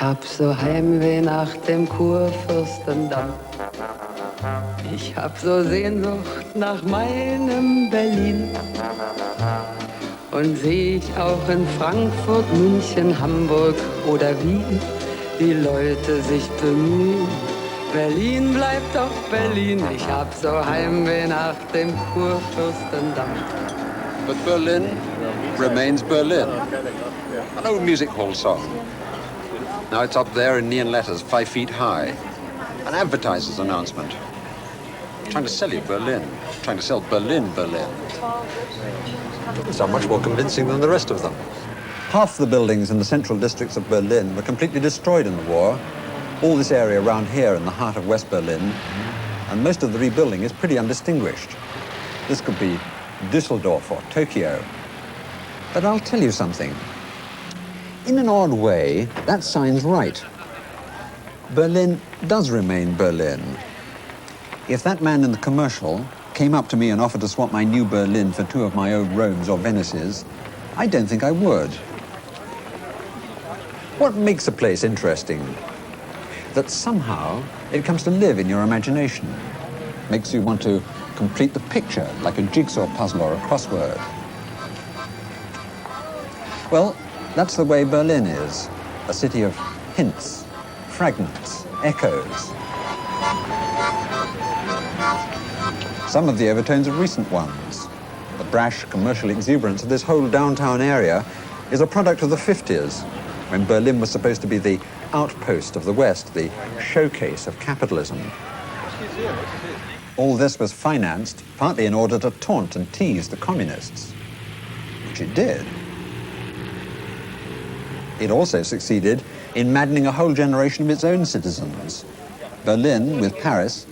hab so Heimweh nach dem Kurfürstendamm. Ich hab so Sehnsucht nach meinem Berlin. Und seh ich auch in Frankfurt, München, Hamburg oder Wien die Leute sich bemühen. Berlin bleibt doch Berlin, ich hab so Heimweh nach dem Kurfürstendamm. But Berlin remains Berlin. An old music hall song. Now it's up there in neon letters 5 feet high. An advertiser's announcement. Trying to sell you Berlin. Trying to sell Berlin, Berlin. Some much more convincing than the rest of them. Half the buildings in the central districts of Berlin were completely destroyed in the war. All this area around here in the heart of West Berlin, and most of the rebuilding is pretty undistinguished. This could be Düsseldorf or Tokyo. But I'll tell you something. In an odd way, that sign's right. Berlin does remain Berlin. If that man in the commercial came up to me and offered to swap my new Berlin for 2 of my old Romes or Venices, I don't think I would. What makes a place interesting? That somehow it comes to live in your imagination. Makes you want to complete the picture like a jigsaw puzzle or a crossword. Well, that's the way Berlin is. A city of hints, fragments, echoes. Some of the overtones are recent ones. The brash commercial exuberance of this whole downtown area is a product of the 50s, when Berlin was supposed to be the outpost of the West, the showcase of capitalism. All this was financed partly in order to taunt and tease the communists, which it did. It also succeeded in maddening a whole generation of its own citizens. Berlin, with Paris,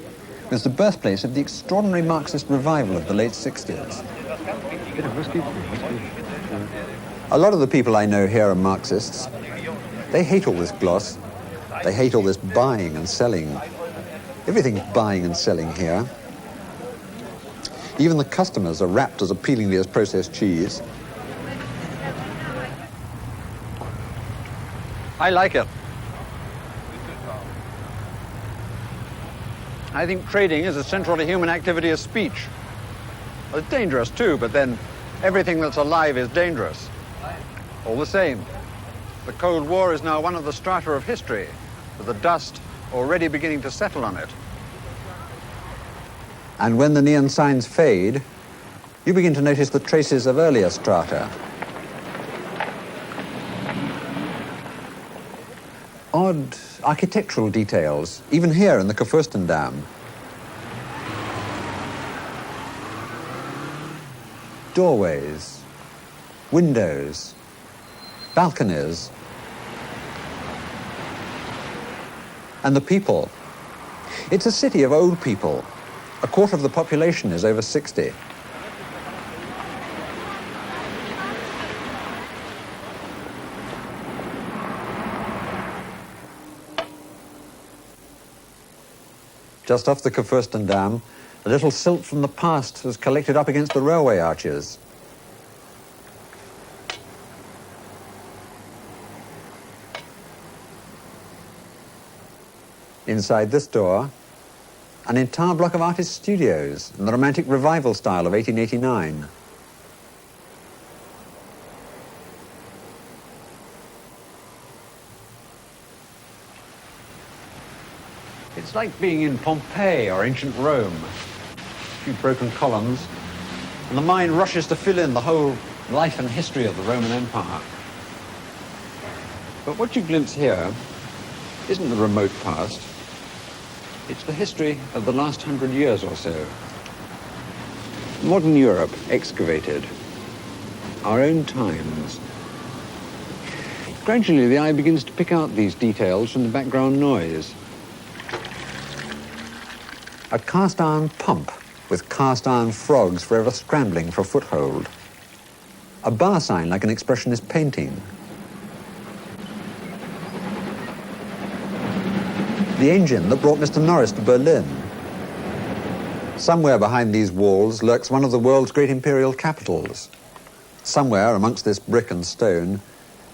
was the birthplace of the extraordinary Marxist revival of the late 60s. A lot of the people I know here are Marxists. They hate all this gloss. They hate all this buying and selling. Everything's buying and selling here. Even the customers are wrapped as appealingly as processed cheese. I like it. I think trading is as central to human activity as speech. Well, it's dangerous too, but then everything that's alive is dangerous. All the same, the Cold War is now one of the strata of history, with the dust already beginning to settle on it. And when the neon signs fade, you begin to notice the traces of earlier strata. Odd architectural details, even here in the Kurfürstendamm. Doorways, windows, balconies. And the people. It's a city of old people. A quarter of the population is over 60. Just off the Kurfürstendamm, a little silt from the past has collected up against the railway arches. Inside this door, an entire block of artist studios in the Romantic Revival style of 1889. It's like being in Pompeii or ancient Rome. A few broken columns, and the mind rushes to fill in the whole life and history of the Roman Empire. But what you glimpse here isn't the remote past. It's the history of the last 100 years or so. Modern Europe excavated. Our own times. Gradually, the eye begins to pick out these details from the background noise. A cast-iron pump with cast-iron frogs forever scrambling for a foothold. A bar sign like an expressionist painting. The engine that brought Mr. Norris to Berlin. Somewhere behind these walls lurks one of the world's great imperial capitals. Somewhere amongst this brick and stone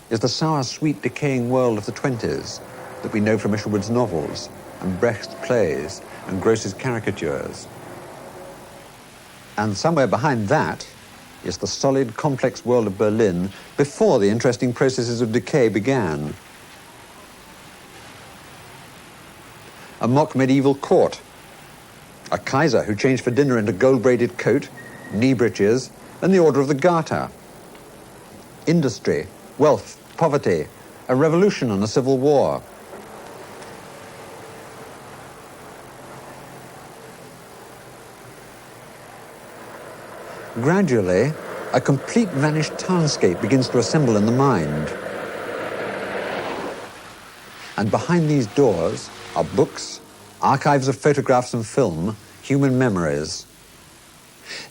is the sour, sweet, decaying world of the 20s that we know from Isherwood's novels and Brecht's plays and Gross's caricatures. And somewhere behind that is the solid, complex world of Berlin before the interesting processes of decay began. A mock medieval court, a Kaiser who changed for dinner into gold-braided coat, knee breeches, and the Order of the Garter. Industry, wealth, poverty, a revolution and a civil war. Gradually, a complete vanished townscape begins to assemble in the mind. And behind these doors are books, archives of photographs and film, human memories.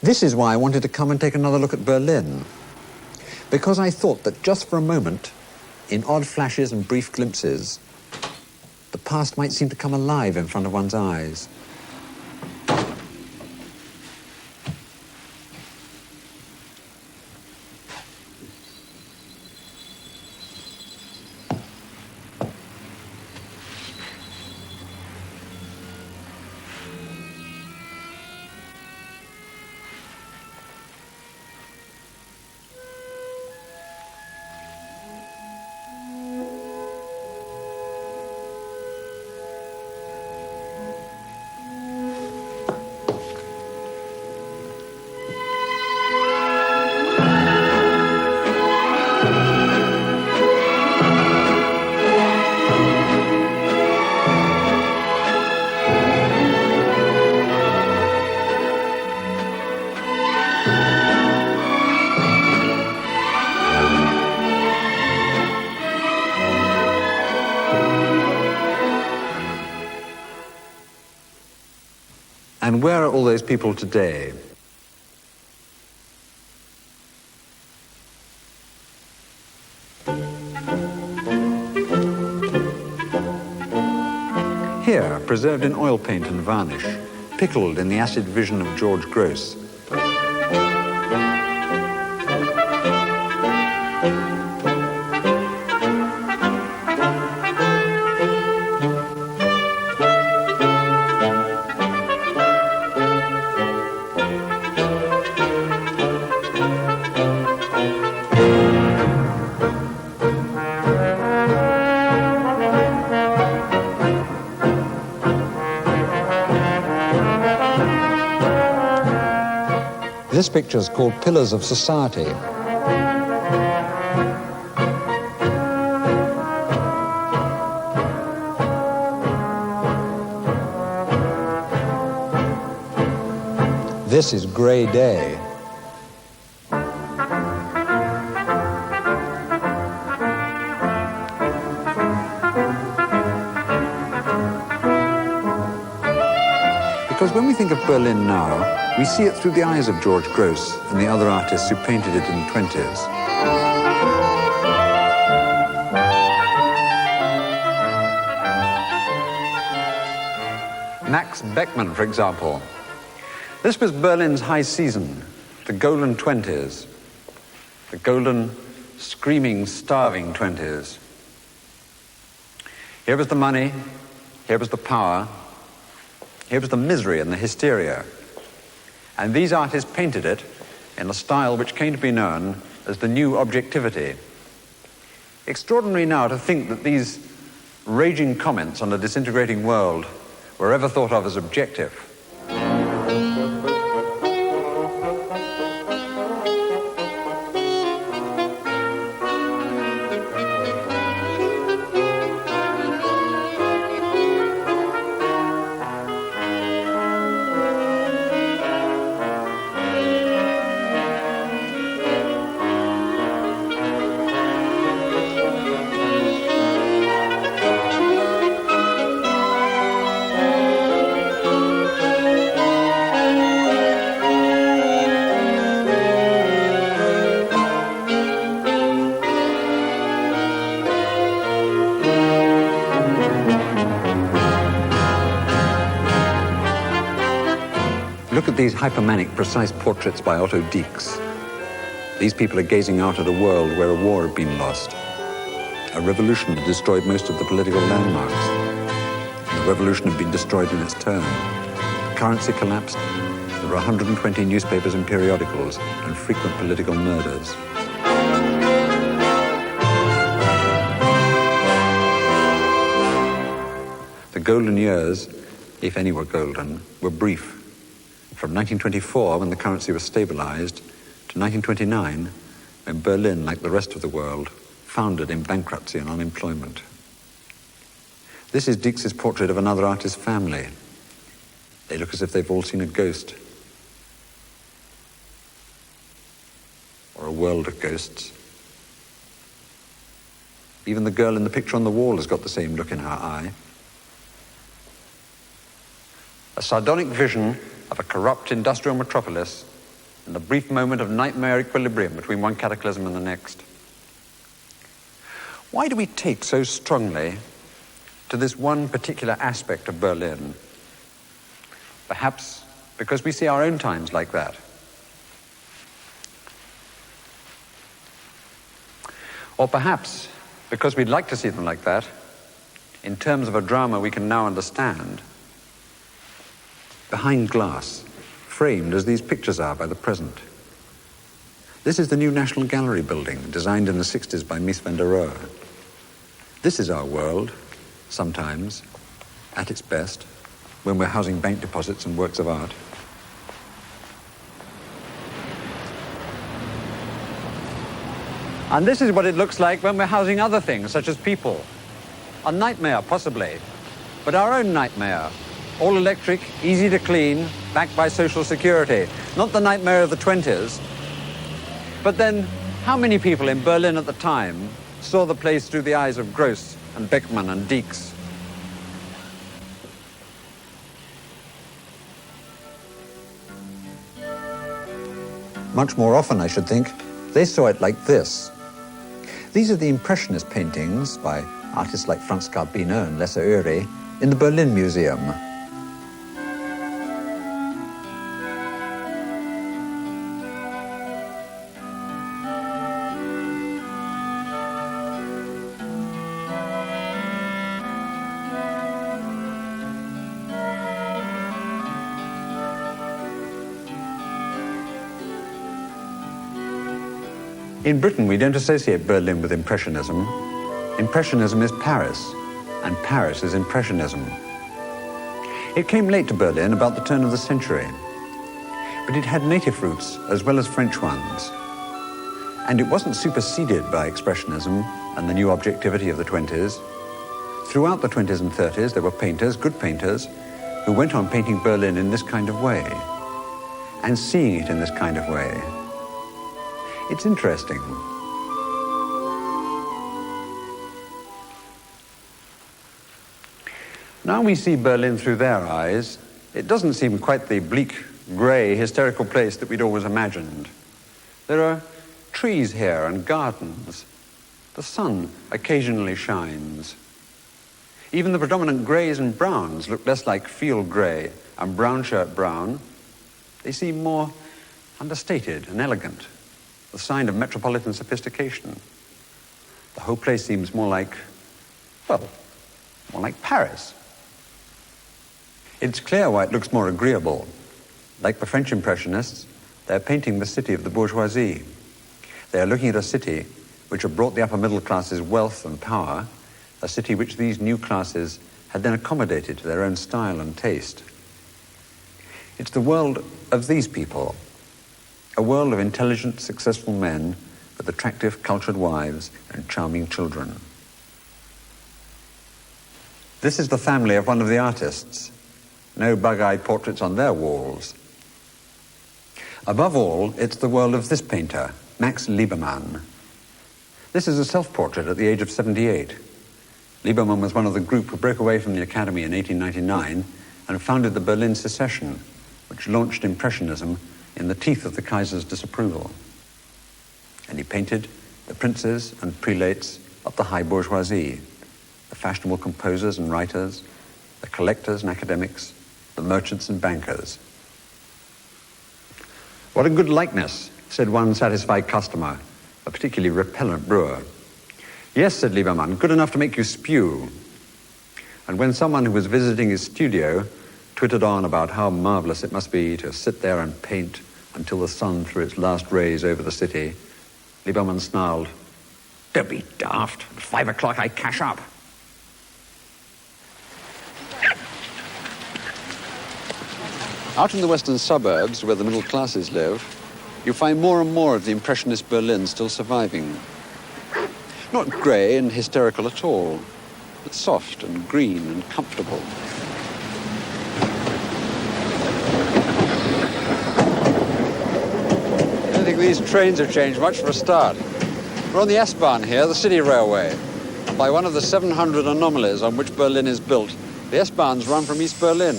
This is why I wanted to come and take another look at Berlin, because I thought that just for a moment, in odd flashes and brief glimpses, the past might seem to come alive in front of one's eyes. And where are all those people today? Here, preserved in oil paint and varnish, pickled in the acid vision of George Gross. This picture is called Pillars of Society. This is Grey Day. Because when we think of Berlin now, we see it through the eyes of George Gross and the other artists who painted it in the 20s. Max Beckmann, for example. This was Berlin's high season, the golden 20s, the golden, screaming, starving 20s. Here was the money, here was the power, here was the misery and the hysteria. And these artists painted it in a style which came to be known as the New Objectivity. Extraordinary now to think that these raging comments on a disintegrating world were ever thought of as objective. Look at these hypermanic, precise portraits by Otto Dix. These people are gazing out at a world where a war had been lost. a revolution had destroyed most of the political landmarks. And the revolution had been destroyed in its turn. The currency collapsed. There were 120 newspapers and periodicals and frequent political murders. The golden years, if any were golden, were brief. From 1924, when the currency was stabilized, to 1929, when Berlin, like the rest of the world, foundered in bankruptcy and unemployment. This is Dietz's portrait of another artist's family. They look as if they've all seen a ghost. Or a world of ghosts. Even the girl in the picture on the wall has got the same look in her eye. A sardonic vision of a corrupt industrial metropolis in the brief moment of nightmare equilibrium between one cataclysm and the next. Why do we take so strongly to this one particular aspect of Berlin? Perhaps because we see our own times like that. Or perhaps because we'd like to see them like that, in terms of a drama we can now understand, behind glass, framed as these pictures are by the present. This is the new National Gallery building, designed in the 60s by Mies van der Rohe. This is our world, sometimes, at its best, when we're housing bank deposits and works of art. And this is what it looks like when we're housing other things, such as people. A nightmare, possibly, but our own nightmare. All electric, easy to clean, backed by Social Security. Not the nightmare of the 20s. But then, how many people in Berlin at the time saw the place through the eyes of Gross and Beckmann and Dietz? Much more often, I should think, they saw it like this. These are the Impressionist paintings by artists like Franz Garbiner and Lasse Öri in the Berlin Museum. In Britain, we don't associate Berlin with Impressionism. Impressionism is Paris, and Paris is Impressionism. It came late to Berlin, about the turn of the century, but it had native roots as well as French ones. And it wasn't superseded by Expressionism and the new objectivity of the 20s. Throughout the 20s and 30s, there were painters, good painters, who went on painting Berlin in this kind of way, and seeing it in this kind of way. It's interesting. Now we see Berlin through their eyes. It doesn't seem quite the bleak, grey, hysterical place that we'd always imagined. There are trees here and gardens. The sun occasionally shines. Even the predominant greys and browns look less like field grey and brown shirt brown. They seem more understated and elegant, the sign of metropolitan sophistication. The whole place seems more like, well, more like Paris. It's clear why it looks more agreeable. Like the French Impressionists, they're painting the city of the bourgeoisie. They are looking at a city which had brought the upper middle classes wealth and power, a city which these new classes had then accommodated to their own style and taste. It's the world of these people, a world of intelligent, successful men with attractive, cultured wives and charming children. This is the family of one of the artists. No bug-eyed portraits on their walls. Above all, it's the world of this painter, Max Liebermann. This is a self-portrait at the age of 78. Liebermann was one of the group who broke away from the Academy in 1899 and founded the Berlin Secession, which launched Impressionism in the teeth of the Kaiser's disapproval. And he painted the princes and prelates of the high bourgeoisie, the fashionable composers and writers, the collectors and academics, the merchants and bankers. "What a good likeness," said one satisfied customer, a particularly repellent brewer. Yes, said Liebermann, good enough to make you spew. And when someone who was visiting his studio twittered on about how marvelous it must be to sit there and paint until the sun threw its last rays over the city, Liebermann snarled, "Don't be daft. At 5 o'clock I cash up." Out in the western suburbs, where the middle classes live, you find more and more of the Impressionist Berlin still surviving. Not grey and hysterical at all, but soft and green and comfortable. I don't think these trains have changed much for a start. We're on the S-Bahn here, the city railway. By one of the 700 anomalies on which Berlin is built, the S-Bahns run from East Berlin,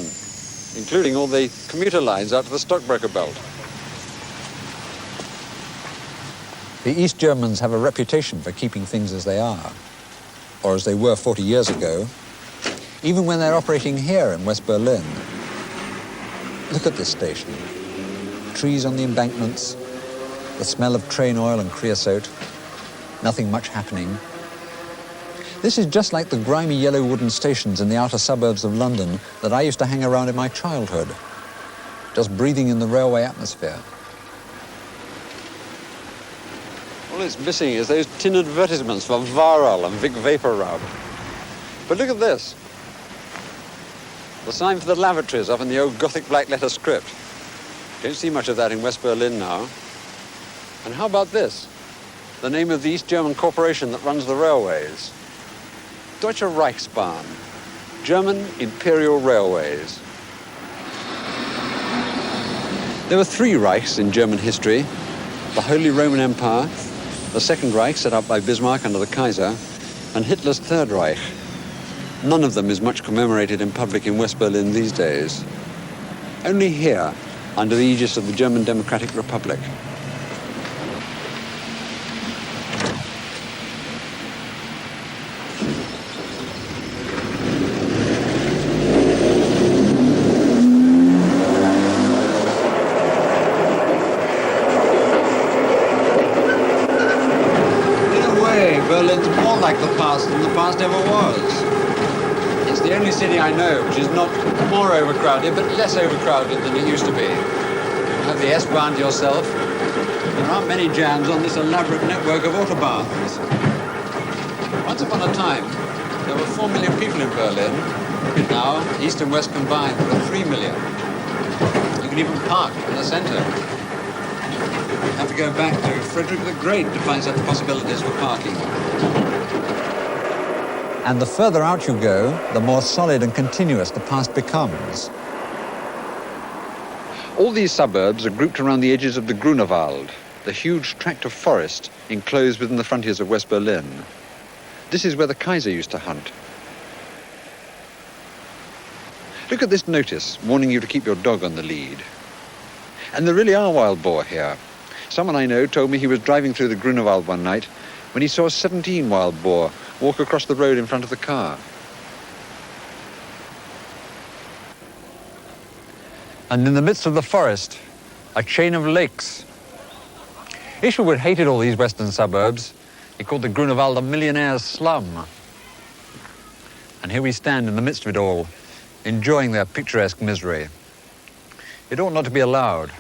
including all the commuter lines out to the stockbroker belt. The East Germans have a reputation for keeping things as they are, or as they were 40 years ago, even when they're operating here in West Berlin. Look at this station. Trees on the embankments, the smell of train oil and creosote, nothing much happening. This is just like the grimy yellow wooden stations in the outer suburbs of London that I used to hang around in my childhood, just breathing in the railway atmosphere. All it's missing is those tin advertisements for Varel and Vic Vapor Rub. But look at this. The sign for the lavatories up in the old Gothic black letter script. Don't see much of that in West Berlin now. And how about this? The name of the East German corporation that runs the railways. Deutsche Reichsbahn, German Imperial Railways. There were 3 Reichs in German history: the Holy Roman Empire, the Second Reich set up by Bismarck under the Kaiser, and Hitler's Third Reich. None of them is much commemorated in public in West Berlin these days. Only here, under the aegis of the German Democratic Republic. Berlin's more like the past than the past ever was. It's the only city I know which is not more overcrowded, but less overcrowded than it used to be. You have the S-Bahn to yourself. There aren't many jams on this elaborate network of autobahns. Once upon a time, there were 4 million people in Berlin. Now, East and West combined, there are 3 million. You can even park in the center. You have to go back to Frederick the Great to find such possibilities for parking. And the further out you go, the more solid and continuous the past becomes. All these suburbs are grouped around the edges of the Grunewald, the huge tract of forest enclosed within the frontiers of West Berlin. This is where the Kaiser used to hunt. Look at this notice warning you to keep your dog on the lead. And there really are wild boar here. Someone I know told me he was driving through the Grunewald one night when he saw 17 wild boar walk across the road in front of the car. And in the midst of the forest, a chain of lakes. Isherwood hated all these western suburbs. He called the Grunewald a millionaire's slum. And here we stand in the midst of it all, enjoying their picturesque misery. It ought not to be allowed.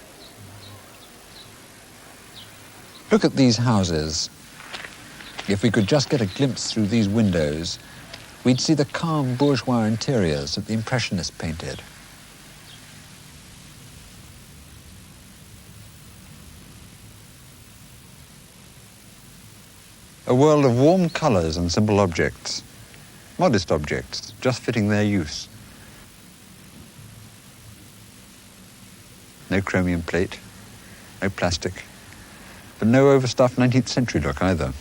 Look at these houses. If we could just get a glimpse through these windows, we'd see the calm bourgeois interiors that the Impressionists painted. A world of warm colors and simple objects. Modest objects, just fitting their use. No chromium plate, no plastic, but no overstuffed 19th century look either.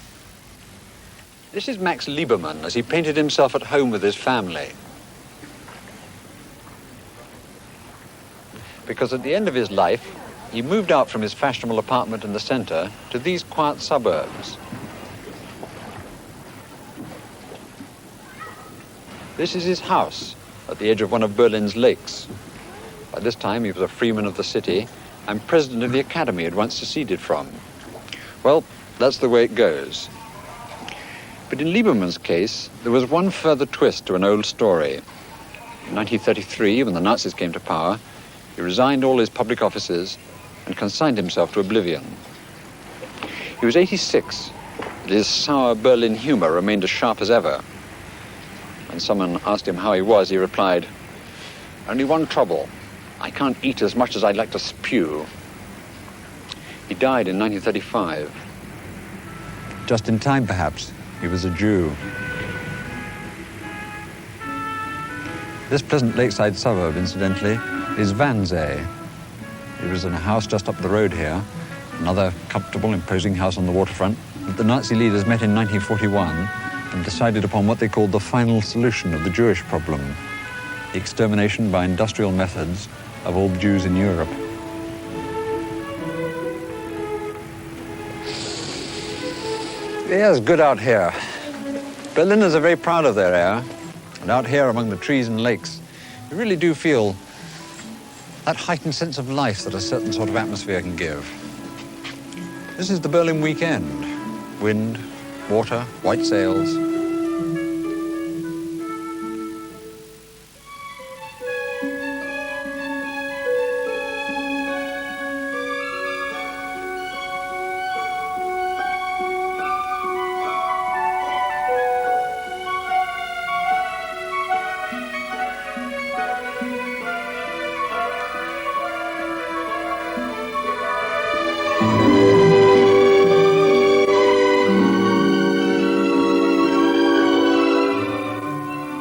This is Max Liebermann as he painted himself at home with his family. Because at the end of his life, he moved out from his fashionable apartment in the center to these quiet suburbs. This is his house at the edge of one of Berlin's lakes. By this time, he was a freeman of the city and president of the academy he'd once seceded from. Well, that's the way it goes. But in Lieberman's case, there was one further twist to an old story. In 1933, when the Nazis came to power, he resigned all his public offices and consigned himself to oblivion. He was 86, but his sour Berlin humor remained as sharp as ever. When someone asked him how he was, he replied, "Only one trouble. I can't eat as much as I'd like to spew." He died in 1935. Just in time, perhaps. He was a Jew. This pleasant lakeside suburb, incidentally, is Wannsee. It was in a house just up the road here, another comfortable, imposing house on the waterfront, that the Nazi leaders met in 1941 and decided upon what they called the final solution of the Jewish problem, the extermination by industrial methods of all Jews in Europe. The air's good out here. Berliners are very proud of their air, and out here among the trees and lakes, you really do feel that heightened sense of life that a certain sort of atmosphere can give. This is the Berlin weekend. Wind, water, white sails.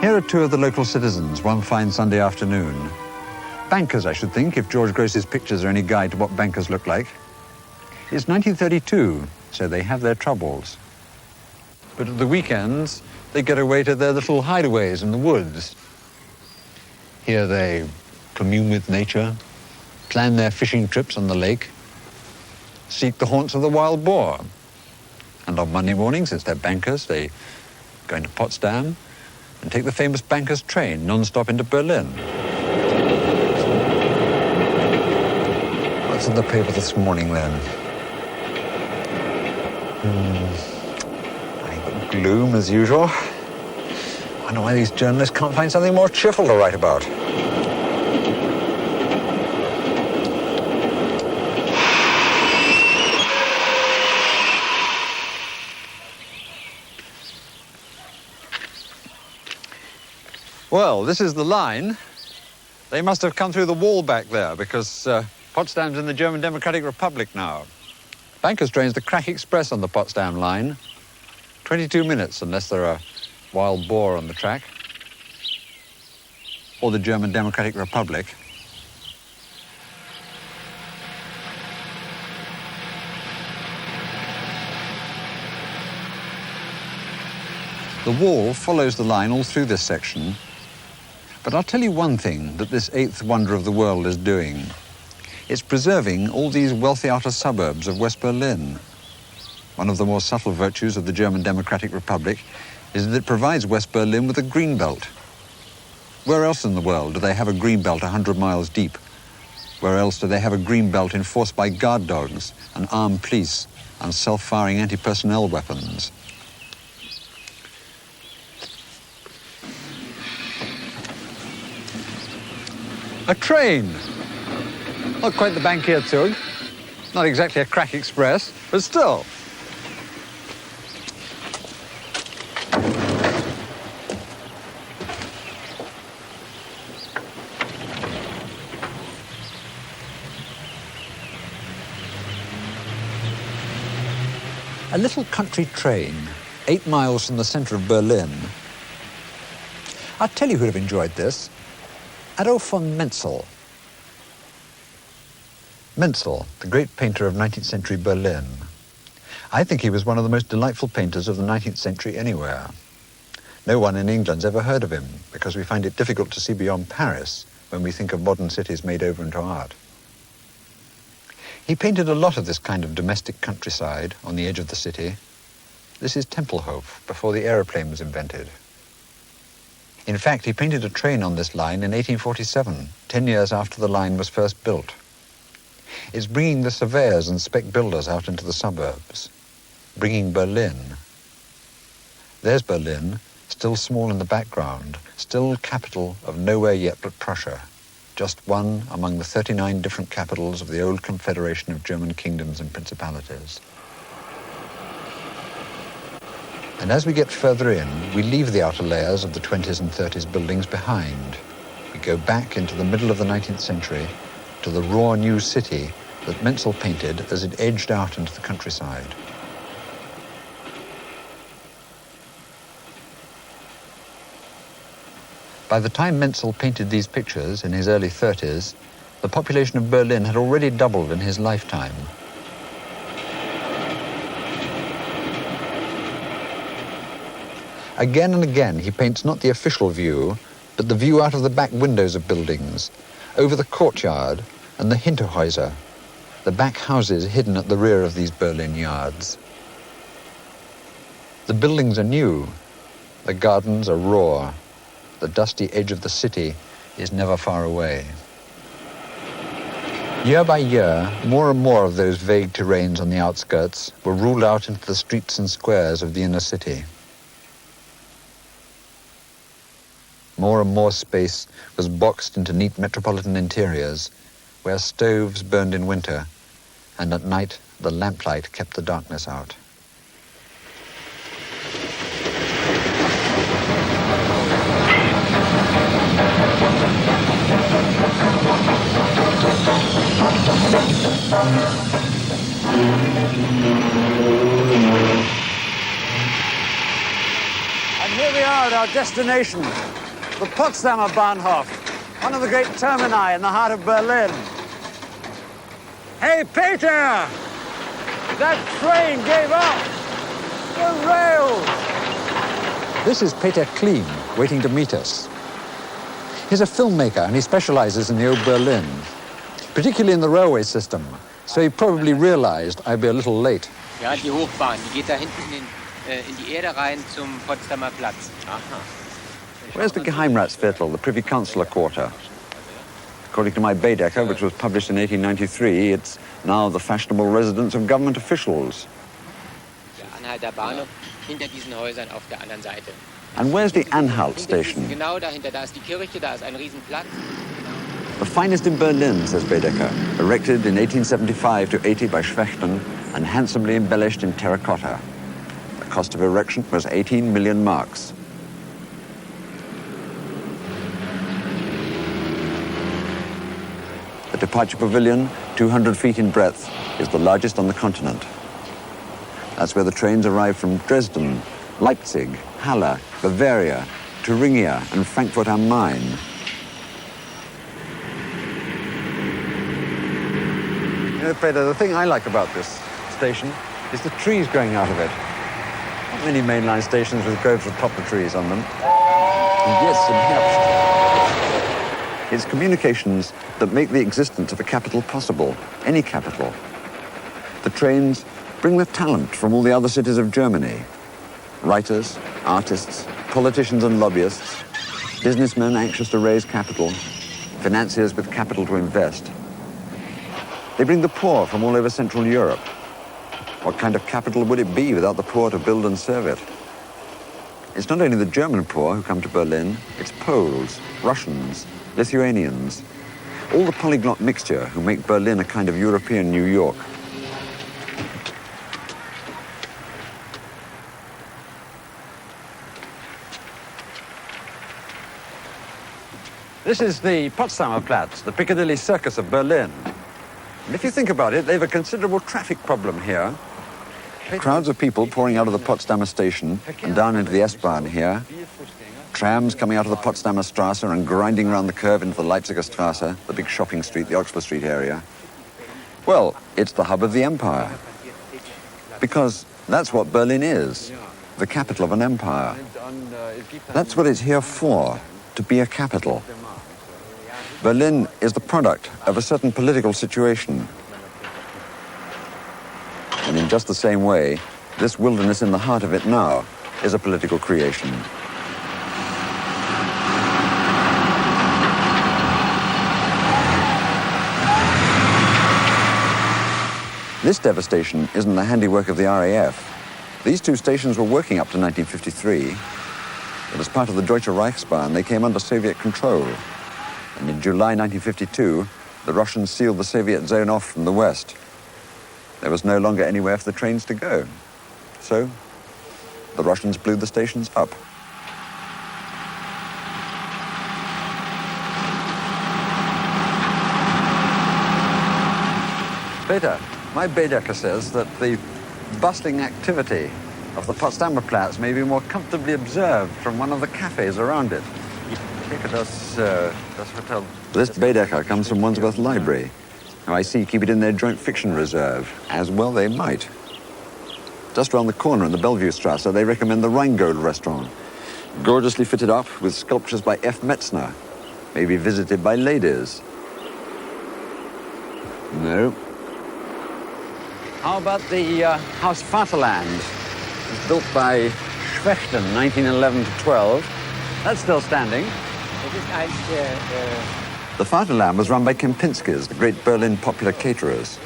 Here are two of the local citizens one fine Sunday afternoon. Bankers, I should think, if George Gross's pictures are any guide to what bankers look like. It's 1932, so they have their troubles. But at the weekends, they get away to their little hideaways in the woods. Here they commune with nature, plan their fishing trips on the lake, seek the haunts of the wild boar. And on Monday mornings, since they're bankers, they go into Potsdam and take the famous bankers' train non-stop into Berlin. What's in the paper this morning, then? Gloom, as usual. I wonder why these journalists can't find something more cheerful to write about. Well, this is the line. They must have come through the wall back there because Potsdam's in the German Democratic Republic now. Bankers' train's the Crack Express on the Potsdam line. 22 minutes unless there are wild boar on the track. Or the German Democratic Republic. The wall follows the line all through this section. But I'll tell you one thing that this eighth wonder of the world is doing. It's preserving all these wealthy outer suburbs of West Berlin. One of the more subtle virtues of the German Democratic Republic is that it provides West Berlin with a green belt. Where else in the world do they have a green belt 100 miles deep? Where else do they have a green belt enforced by guard dogs and armed police and self-firing anti-personnel weapons? A train. Not quite the Bankierzug. Not exactly a Crack Express, but still. A little country train, 8 miles from the center of Berlin. I'll tell you who'd have enjoyed this. Adolf von Menzel. Menzel, the great painter of 19th century Berlin. I think he was one of the most delightful painters of the 19th century anywhere. No one in England's ever heard of him because we find it difficult to see beyond Paris when we think of modern cities made over into art. He painted a lot of this kind of domestic countryside on the edge of the city. This is Tempelhof, before the aeroplane was invented. In fact, he painted a train on this line in 1847, 10 years after the line was first built. It's bringing the surveyors and spec builders out into the suburbs, bringing Berlin. There's Berlin, still small in the background, still capital of nowhere yet but Prussia, just one among the 39 different capitals of the old confederation of German kingdoms and principalities. And as we get further in, we leave the outer layers of the 20s and 30s buildings behind. We go back into the middle of the 19th century to the raw new city that Menzel painted as it edged out into the countryside. By the time Menzel painted these pictures in his early 30s, the population of Berlin had already doubled in his lifetime. Again and again, he paints not the official view, but the view out of the back windows of buildings, over the courtyard and the Hinterhäuser, the back houses hidden at the rear of these Berlin yards. The buildings are new, the gardens are raw, the dusty edge of the city is never far away. Year by year, more and more of those vague terrains on the outskirts were ruled out into the streets and squares of the inner city. More and more space was boxed into neat metropolitan interiors, where stoves burned in winter, and at night the lamplight kept the darkness out. And here we are at our destination, the Potsdamer Bahnhof, one of the great termini in the heart of Berlin. Hey, Peter! That train gave up! The rails! This is Peter Kleen, waiting to meet us. He's a filmmaker and he specializes in the old Berlin, particularly in the railway system, so he probably realized I'd be a little late. Ja, die Hochbahn, die geht da hinten in die Erde rein zum Potsdamer Platz. Aha. Where's the Geheimratsviertel, the Privy Councillor quarter? According to my Baedeker, which was published in 1893, it's now the fashionable residence of government officials. Der Anhalter Bahnhof hinter diesen Häusern auf der anderen Seite. And where's the Anhalt Hinter station? diesen, genau dahinter, da ist die Kirche, da ist ein Riesenplatz. The finest in Berlin, says Baedeker, erected in 1875 to 80 by Schwechten and handsomely embellished in terracotta. The cost of erection was 18 million marks. The departure pavilion, 200 feet in breadth, is the largest on the continent. That's where the trains arrive from Dresden, Leipzig, Halle, Bavaria, Thuringia, and Frankfurt am Main. You know, Peter, the thing I like about this station is the trees growing out of it. Not many mainline stations with groves of poplar trees on them. And yes, in Herbst. It's communications that make the existence of a capital possible, any capital. The trains bring the talent from all the other cities of Germany. Writers, artists, politicians and lobbyists, businessmen anxious to raise capital, financiers with capital to invest. They bring the poor from all over Central Europe. What kind of capital would it be without the poor to build and serve it? It's not only the German poor who come to Berlin, it's Poles, Russians, Lithuanians, all the polyglot mixture who make Berlin a kind of European New York. This is the Potsdamer Platz, the Piccadilly Circus of Berlin. And if you think about it, they have a considerable traffic problem here. Crowds of people pouring out of the Potsdamer station and down into the S-Bahn here. Trams coming out of the Potsdamer Strasse and grinding around the curve into the Leipziger Strasse, the big shopping street, the Oxford Street area. Well, it's the hub of the empire. Because that's what Berlin is, the capital of an empire. That's what it's here for, to be a capital. Berlin is the product of a certain political situation. And in just the same way, this wilderness in the heart of it now is a political creation. This devastation isn't the handiwork of the RAF. These two stations were working up to 1953, but as part of the Deutsche Reichsbahn, they came under Soviet control. And in July 1952, the Russians sealed the Soviet zone off from the west. There was no longer anywhere for the trains to go. So, the Russians blew the stations up. Peter, my Baedeker says that the bustling activity of the Potsdamer Platz may be more comfortably observed from one of the cafes around it. Das Hotel. This Baedeker comes from Wandsworth Library, who I see keep it in their joint fiction reserve, as well they might. Just round the corner in the Bellevue Strasse, they recommend the Rheingold restaurant, gorgeously fitted up with sculptures by F. Metzner, may be visited by ladies. No. How about the Haus Vaterland? It was built by Schwechten, 1911 to 12. That's still standing. The Vaterland was run by Kempinski's, the great Berlin popular caterers.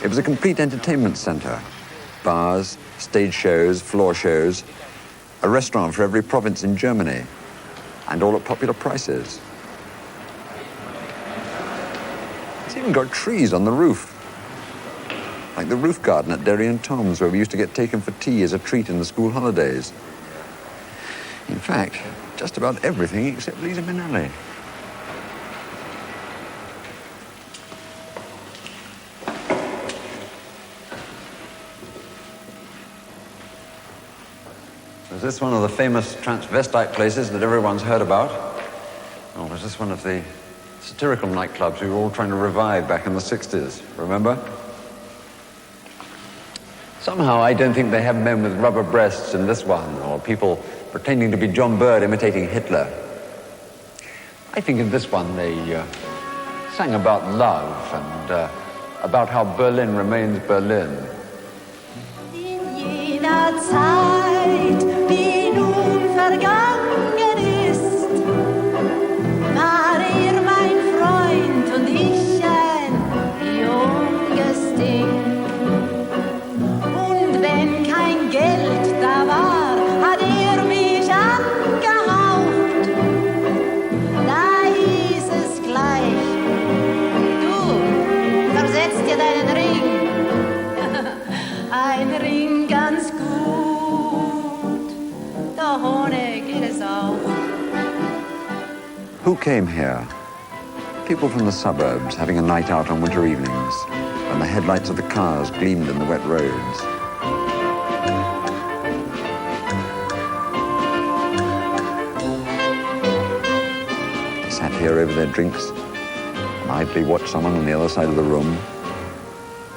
It was a complete entertainment center. Bars, stage shows, floor shows, a restaurant for every province in Germany, and all at popular prices. It's even got trees on the roof, like the roof garden at Derry and Tom's, where we used to get taken for tea as a treat in the school holidays. In fact, just about everything except Lisa Minnelli. Is this one of the famous transvestite places that everyone's heard about? Or was this one of the satirical nightclubs we were all trying to revive back in the 60s, remember? Somehow I don't think they have men with rubber breasts in this one, or people pretending to be John Bird imitating Hitler. I think in this one they sang about love and about how Berlin remains Berlin. In jener Zeit, die nun vergangen ist, war mein Freund und ich ein junges Ding. Und wenn kein Geld da war, hat mich angehaucht. Da hieß es gleich, du versetzt dir deinen Ring. Ein Ring ganz gut, doch ohne geht es auch. Who came here? People from the suburbs having a night out on winter evenings when the headlights of the cars gleamed in the wet roads. They sat here over their drinks and idly watched someone on the other side of the room,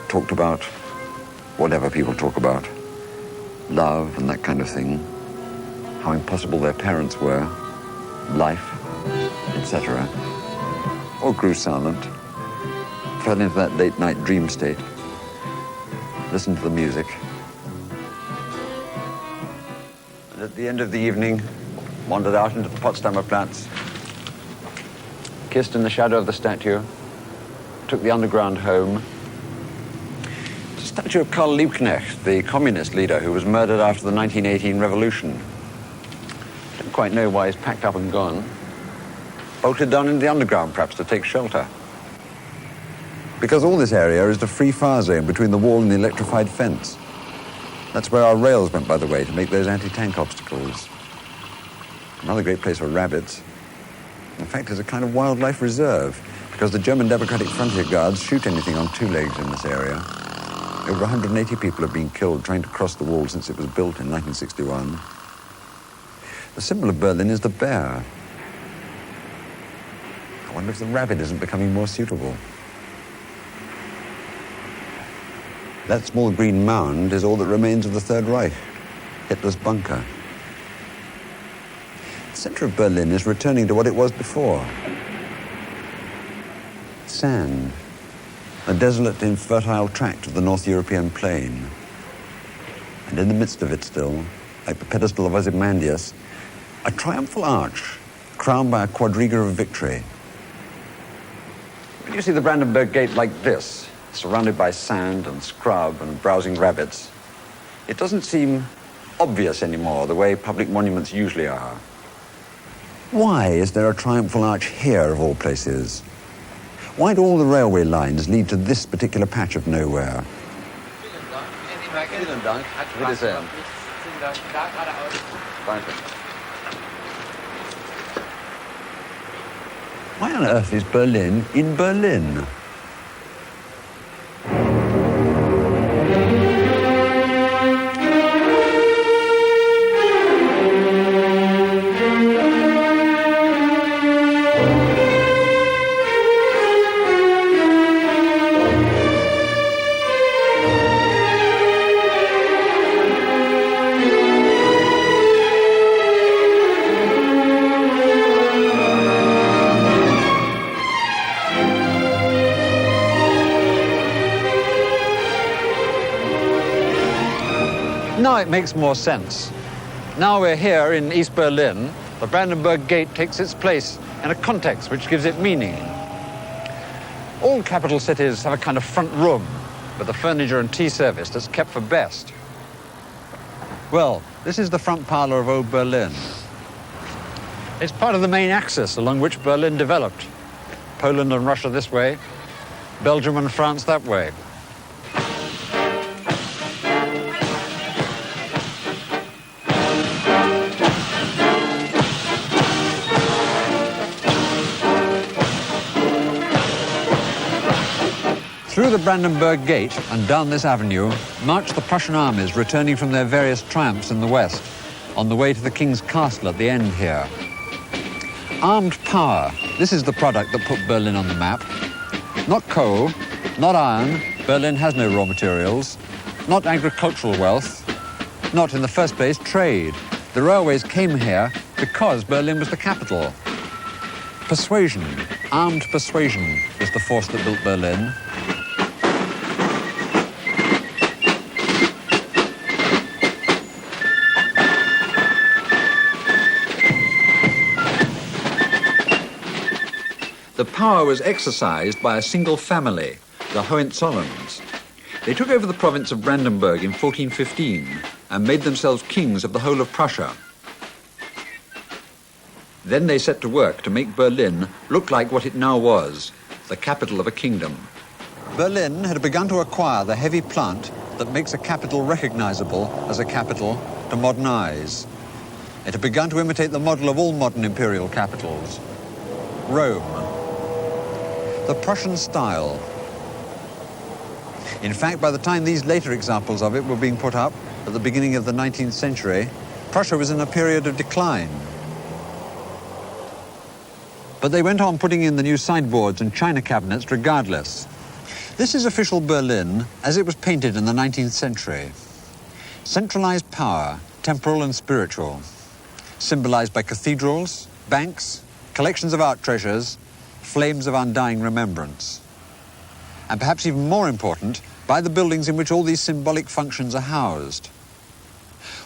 talked about whatever people talk about, love and that kind of thing, how impossible their parents were, life, etc. Or grew silent, fell into that late-night dream state, listened to the music, and at the end of the evening, wandered out into the Potsdamer Platz, kissed in the shadow of the statue, took the underground home. It's a statue of Karl Liebknecht, the communist leader who was murdered after the 1918 revolution. Don't quite know why he's packed up and gone. Bolted down into the underground, perhaps, to take shelter. Because all this area is a free fire zone between the wall and the electrified fence. That's where our rails went, by the way, to make those anti-tank obstacles. Another great place for rabbits. In fact, it's a kind of wildlife reserve, because the German Democratic Frontier Guards shoot anything on two legs in this area. Over 180 people have been killed trying to cross the wall since it was built in 1961. The symbol of Berlin is the bear. I wonder if the rabbit isn't becoming more suitable. That small green mound is all that remains of the Third Reich, Hitler's bunker. The center of Berlin is returning to what it was before. Sand, a desolate, infertile tract of the North European plain. And in the midst of it still, like the pedestal of Ozymandias, a triumphal arch crowned by a quadriga of victory. When you see the Brandenburg Gate like this, surrounded by sand and scrub and browsing rabbits, It doesn't seem obvious anymore, the way public monuments usually are. Why is there a triumphal arch here, of all places? Why do all the railway lines lead to this particular patch of nowhere? Vielen Dank. Wiedersehen. Danke. Why on earth is Berlin in Berlin? Now it makes more sense. Now we're here in East Berlin, the Brandenburg Gate takes its place in a context which gives it meaning. All capital cities have a kind of front room with a furniture and tea service that's kept for best. Well, this is the front parlour of Old Berlin. It's part of the main axis along which Berlin developed. Poland and Russia this way, Belgium and France that way. Through the Brandenburg Gate and down this avenue marched the Prussian armies returning from their various triumphs in the west, on the way to the King's Castle at the end here. Armed power, this is the product that put Berlin on the map. Not coal, not iron, Berlin has no raw materials, not agricultural wealth, not in the first place trade. The railways came here because Berlin was the capital. Persuasion, armed persuasion, is the force that built Berlin. The power was exercised by a single family, the Hohenzollerns. They took over the province of Brandenburg in 1415 and made themselves kings of the whole of Prussia. Then they set to work to make Berlin look like what it now was, the capital of a kingdom. Berlin had begun to acquire the heavy plant that makes a capital recognizable as a capital to modern eyes. It had begun to imitate the model of all modern imperial capitals, Rome. The Prussian style. In fact, by the time these later examples of it were being put up, at the beginning of the 19th century, Prussia was in a period of decline. But they went on putting in the new sideboards and china cabinets regardless. This is official Berlin as it was painted in the 19th century. Centralized power, temporal and spiritual, symbolized by cathedrals, banks, collections of art treasures, flames of undying remembrance. And perhaps even more important, by the buildings in which all these symbolic functions are housed.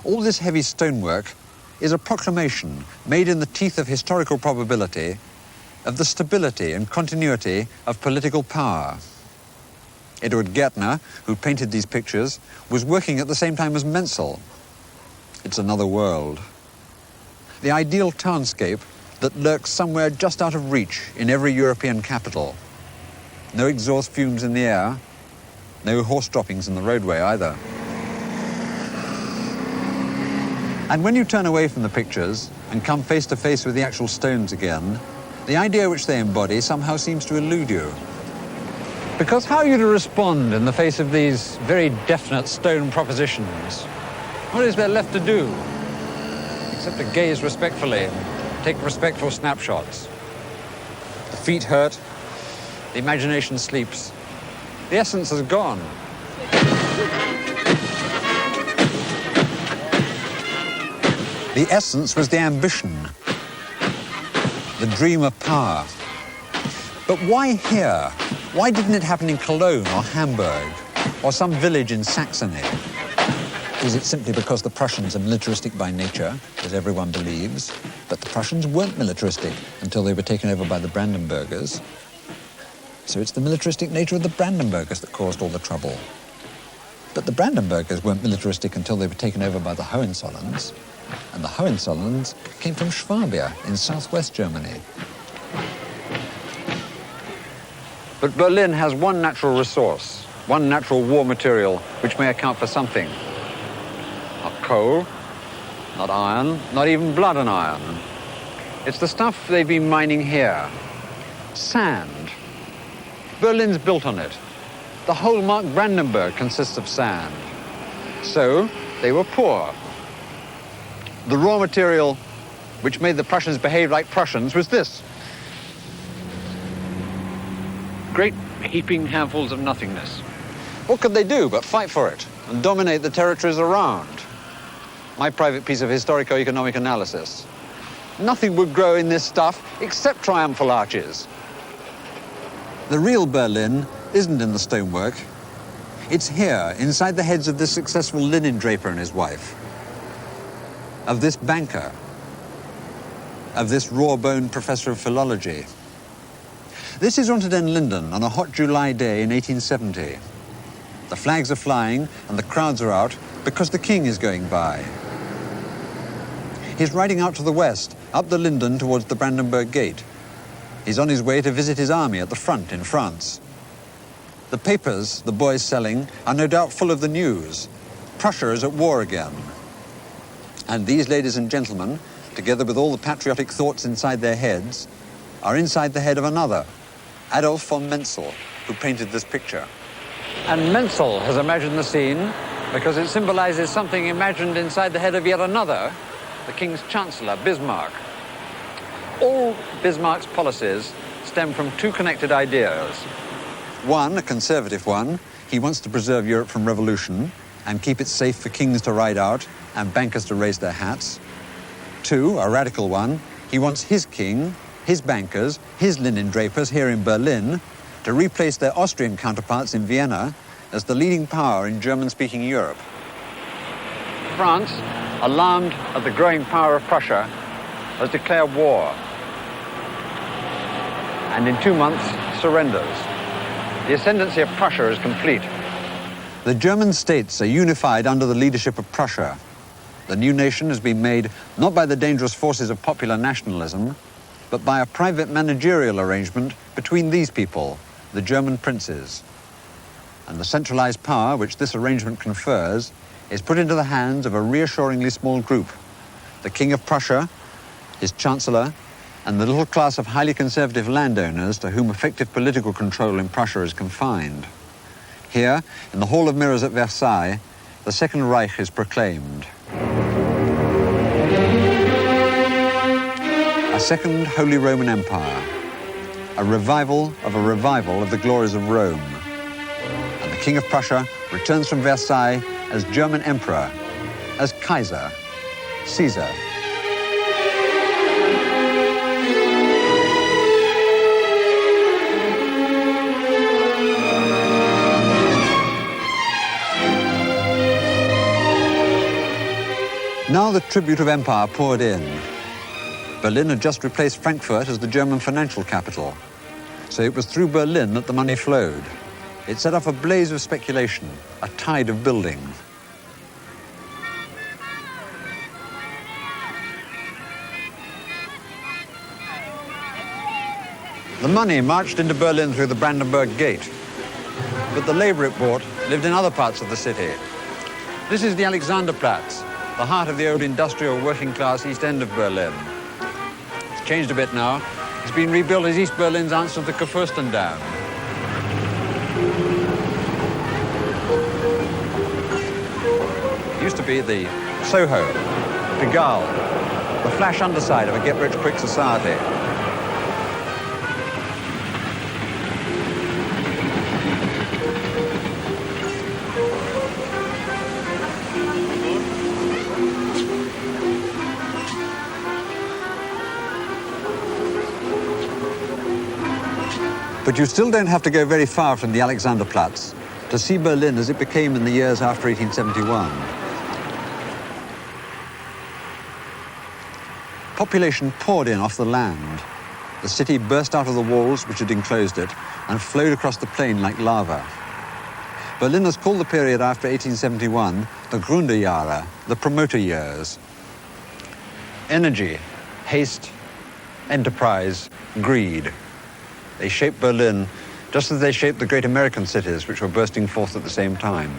All this heavy stonework is a proclamation made in the teeth of historical probability of the stability and continuity of political power. Eduard Gärtner, who painted these pictures, was working at the same time as Menzel. It's another world. The ideal townscape that lurks somewhere just out of reach in every European capital. No exhaust fumes in the air, no horse droppings in the roadway either. And when you turn away from the pictures and come face to face with the actual stones again, the idea which they embody somehow seems to elude you. Because how are you to respond in the face of these very definite stone propositions? What is there left to do? Except to gaze respectfully and take respectful snapshots. The feet hurt, the imagination sleeps. The essence has gone. The essence was the ambition, the dream of power. But why here? Why didn't it happen in Cologne or Hamburg or some village in Saxony? Is it simply because the Prussians are militaristic by nature, as everyone believes? But the Prussians weren't militaristic until they were taken over by the But the Brandenburgers weren't militaristic until they were taken over by the Hohenzollerns. And the Hohenzollerns came from Swabia in southwest Germany. But Berlin has one natural resource, one natural war material, which may account for something. Not coal, not iron, not even blood and iron. It's the stuff they've been mining here. Sand. Berlin's built on it. The whole Mark Brandenburg consists of sand. So they were poor. The raw material which made the Prussians behave like Prussians was this. Great heaping handfuls of nothingness. What could they do but fight for it and dominate the territories around? My private piece of historico-economic analysis. Nothing would grow in this stuff except triumphal arches. The real Berlin isn't in the stonework. It's here, inside the heads of this successful linen draper and his wife, of this banker, of this raw-boned professor of philology. This is Unter den Linden on a hot July day in 1870. The flags are flying and the crowds are out because the king is going by. He's riding out to the west, up the Linden towards the Brandenburg Gate. He's on his way to visit his army at the front in France. The papers the boy's selling are no doubt full of the news. Prussia is at war again. And these ladies and gentlemen, together with all the patriotic thoughts inside their heads, are inside the head of another, Adolf von Menzel, who painted this picture. And Menzel has imagined the scene because it symbolizes something imagined inside the head of yet another, the King's Chancellor, Bismarck. All Bismarck's policies stem from two connected ideas. One, a conservative one, he wants to preserve Europe from revolution and keep it safe for kings to ride out and bankers to raise their hats. Two, a radical one, he wants his king, his bankers, his linen drapers here in Berlin to replace their Austrian counterparts in Vienna as the leading power in German-speaking Europe. France, alarmed at the growing power of Prussia, has declared war and in 2 months surrenders. The ascendancy of Prussia is complete. The German states are unified under the leadership of Prussia. The new nation has been made not by the dangerous forces of popular nationalism, but by a private managerial arrangement between these people, the German princes. And the centralized power which this arrangement confers is put into the hands of a reassuringly small group, the King of Prussia, his Chancellor, and the little class of highly conservative landowners to whom effective political control in Prussia is confined. Here, in the Hall of Mirrors at Versailles, the Second Reich is proclaimed. A second Holy Roman Empire, a revival of the glories of Rome. And the King of Prussia returns from Versailles as German Emperor, as Kaiser, Caesar. Now the tribute of empire poured in. Berlin had just replaced Frankfurt as the German financial capital. So it was through Berlin that the money flowed. It set off a blaze of speculation, a tide of building. The money marched into Berlin through the Brandenburg Gate. But the labor it bought lived in other parts of the city. This is the Alexanderplatz, the heart of the old industrial working-class East End of Berlin. It's changed a bit now. It's been rebuilt as East Berlin's answer to the Kurfürstendamm. It used to be the Soho, Pigalle, the flash underside of a get-rich-quick society. But you still don't have to go very far from the Alexanderplatz to see Berlin as it became in the years after 1871. Population poured in off the land. The city burst out of the walls which had enclosed it and flowed across the plain like lava. Berliners call the period after 1871 the Gründerjahre, the promoter years. Energy, haste, enterprise, greed. They shaped Berlin just as they shaped the great American cities which were bursting forth at the same time.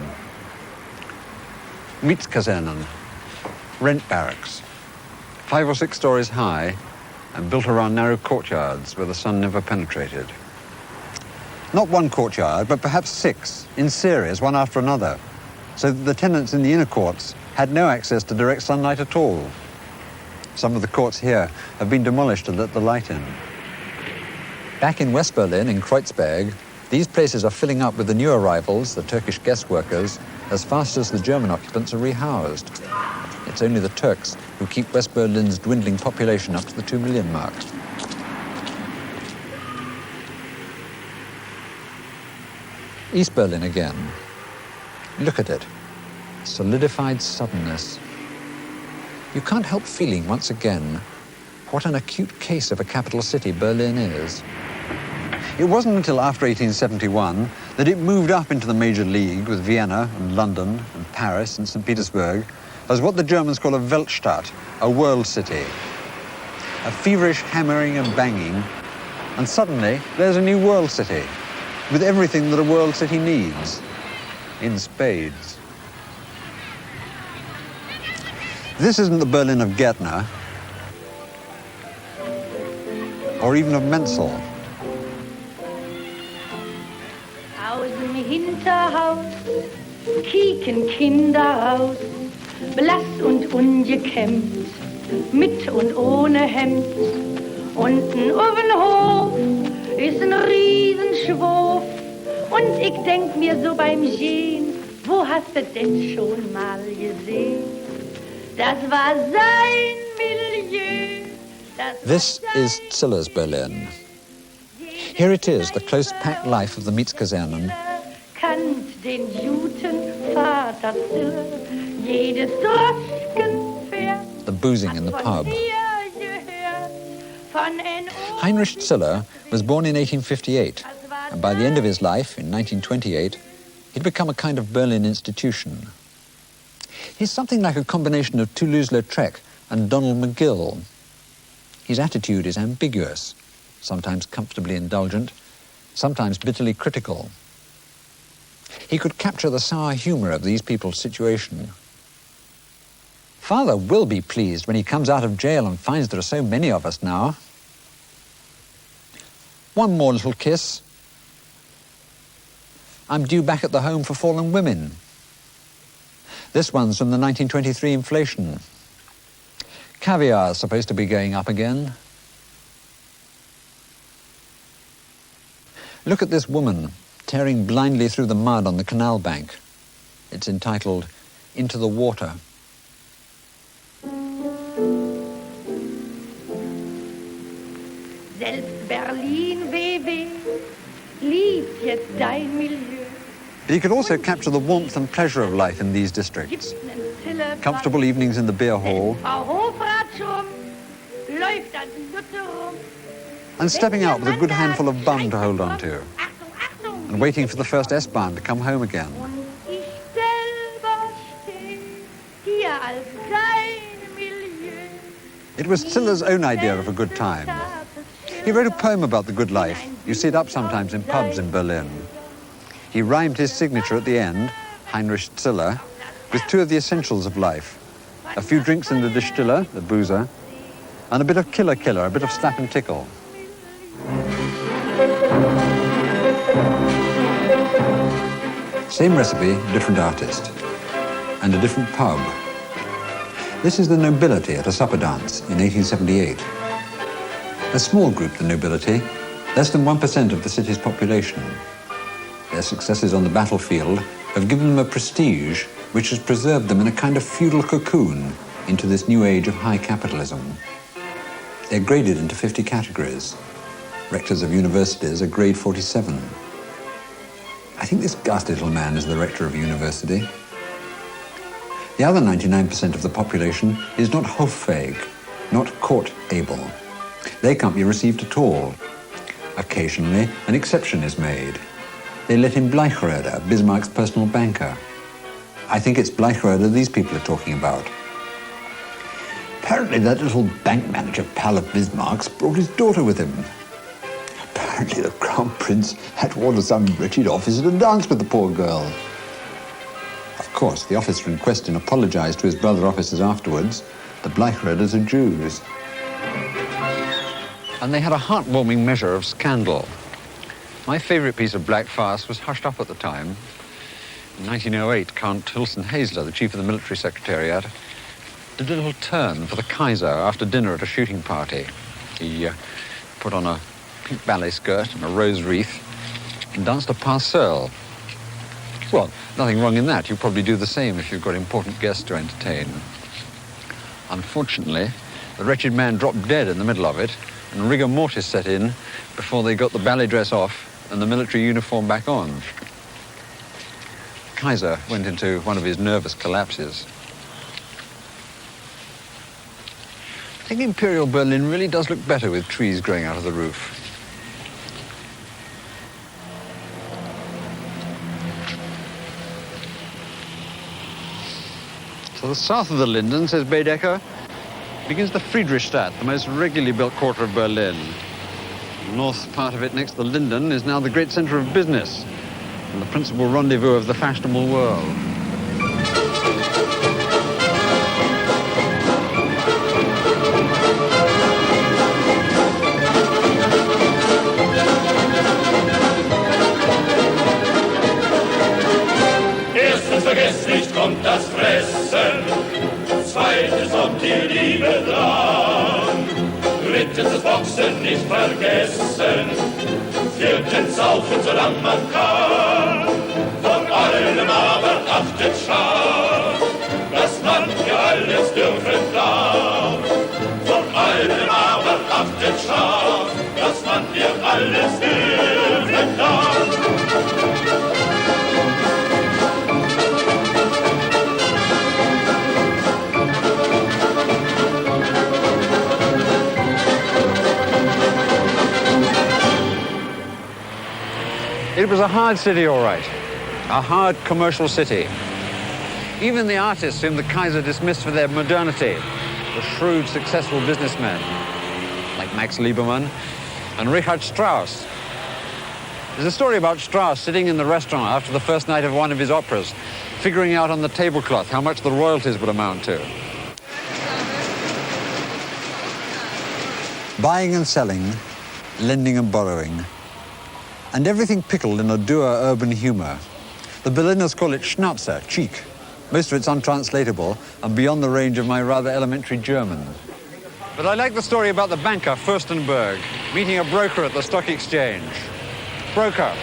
Mietskasernen, rent barracks, 5 or 6 stories high and built around narrow courtyards where the sun never penetrated. Not one courtyard, but perhaps 6, in series, one after another, so that the tenants in the inner courts had no access to direct sunlight at all. Some of the courts here have been demolished to let the light in. Back in West Berlin, in Kreuzberg, these places are filling up with the new arrivals, the Turkish guest workers, as fast as the German occupants are rehoused. It's only the Turks who keep West Berlin's dwindling population up to the 2 million mark. East Berlin again. Look at it. Solidified suddenness. You can't help feeling once again what an acute case of a capital city Berlin is. It wasn't until after 1871 that it moved up into the major league with Vienna and London and Paris and St. Petersburg as what the Germans call a Weltstadt, a world city. A feverish hammering and banging, and suddenly there's a new world city with everything that a world city needs, in spades. This isn't the Berlin of Gärtner, or even of Menzel. Aus dem Hinterhaus kieken Kinder raus, blass und ungekämmt, mit und ohne Hemd. Unten auf dem Hof ist ein Riesenschwof und ich denk mir so beim Gehen, wo hast du denn schon mal gesehen? Das war sein Milieu. This is Ziller's Berlin. Here it is, the close-packed life of the Mietskasernen. Kannt den guten Vater Ziller, jedes Droschkenpferd. The boozing in the pub. Heinrich Ziller was born in 1858, and by the end of his life, in 1928, he'd become a kind of Berlin institution. He's something like a combination of Toulouse-Lautrec and Donald McGill. His attitude is ambiguous, sometimes comfortably indulgent, sometimes bitterly critical. He could capture the sour humor of these people's situation. Father will be pleased when he comes out of jail and finds there are so many of us now. One more little kiss. I'm due back at the Home for Fallen Women. This one's from the 1923 inflation. Caviar is supposed to be going up again. Look at this woman tearing blindly through the mud on the canal bank. It's entitled Into the Water. Selbst Berlin, WW, liebt jetzt dein Milieu. But you could also capture the warmth and pleasure of life in these districts. Comfortable evenings in the beer hall, and stepping out with a good handful of bun to hold on to, and waiting for the first S-Bahn to come home again. It was Ziller's own idea of a good time. He wrote a poem about the good life. You see it up sometimes in pubs in Berlin. He rhymed his signature at the end, Heinrich Ziller, with 2 of the essentials of life. A few drinks in the distiller, the boozer, and a bit of killer, a bit of slap and tickle. Same recipe, different artist, and a different pub. This is the nobility at a supper dance in 1878. A small group, the nobility, less than 1% of the city's population. Their successes on the battlefield have given them a prestige which has preserved them in a kind of feudal cocoon into this new age of high capitalism. They're graded into 50 categories. Rectors of universities are grade 47. I think this ghastly little man is the rector of a university. The other 99% of the population is not hoffähig, not court-able. They can't be received at all. Occasionally, an exception is made. they let in Bleichroeder, Bismarck's personal banker. I think it's Bleichroeder these people are talking about. Apparently that little bank manager pal of Bismarck's brought his daughter with him. Apparently the Crown Prince had to order some wretched officer to dance with the poor girl. Of course, the officer in question apologized to his brother officers afterwards. The Bleichroeders are Jews. And they had a heartwarming measure of scandal. My favorite piece of black farce was hushed up at the time. In 1908, Count Hilson Haisler, the chief of the military secretariat, did a little turn for the Kaiser after dinner at a shooting party. He put on a pink ballet skirt and a rose wreath and danced a pas seul. Well, nothing wrong in that. You probably do the same if you've got important guests to entertain. Unfortunately, the wretched man dropped dead in the middle of it, and rigor mortis set in before they got the ballet dress off and the military uniform back on. Kaiser went into one of his nervous collapses. I think Imperial Berlin really does look better with trees growing out of the roof. To the south of the Linden, says Baedeker, begins the Friedrichstadt, the most regularly built quarter of Berlin. The north part of it, next to the Linden, is now the great center of business and the principal rendezvous of the fashionable world. Erstens vergesst nicht, kommt das Fressen. Zweitens kommt die Liebe dran. Drittens das Boxen nicht vergessen. Viertens saufen, solange man kann. Von allem aber achtet scharf, dass man hier alles dürfen darf. Von allem aber achtet scharf, dass man hier alles dürfen darf. It was a hard city, all right. A hard commercial city. Even the artists whom the Kaiser dismissed for their modernity were shrewd, successful businessmen, like Max Liebermann and Richard Strauss. There's a story about Strauss sitting in the restaurant after the first night of one of his operas, figuring out on the tablecloth how much the royalties would amount to. Buying and selling, lending and borrowing, and everything pickled in a dour urban humor. The Berliners call it Schnauzer, cheek. Most of it's untranslatable and beyond the range of my rather elementary German. But I like the story about the banker Fürstenberg meeting a broker at the stock exchange. Broker,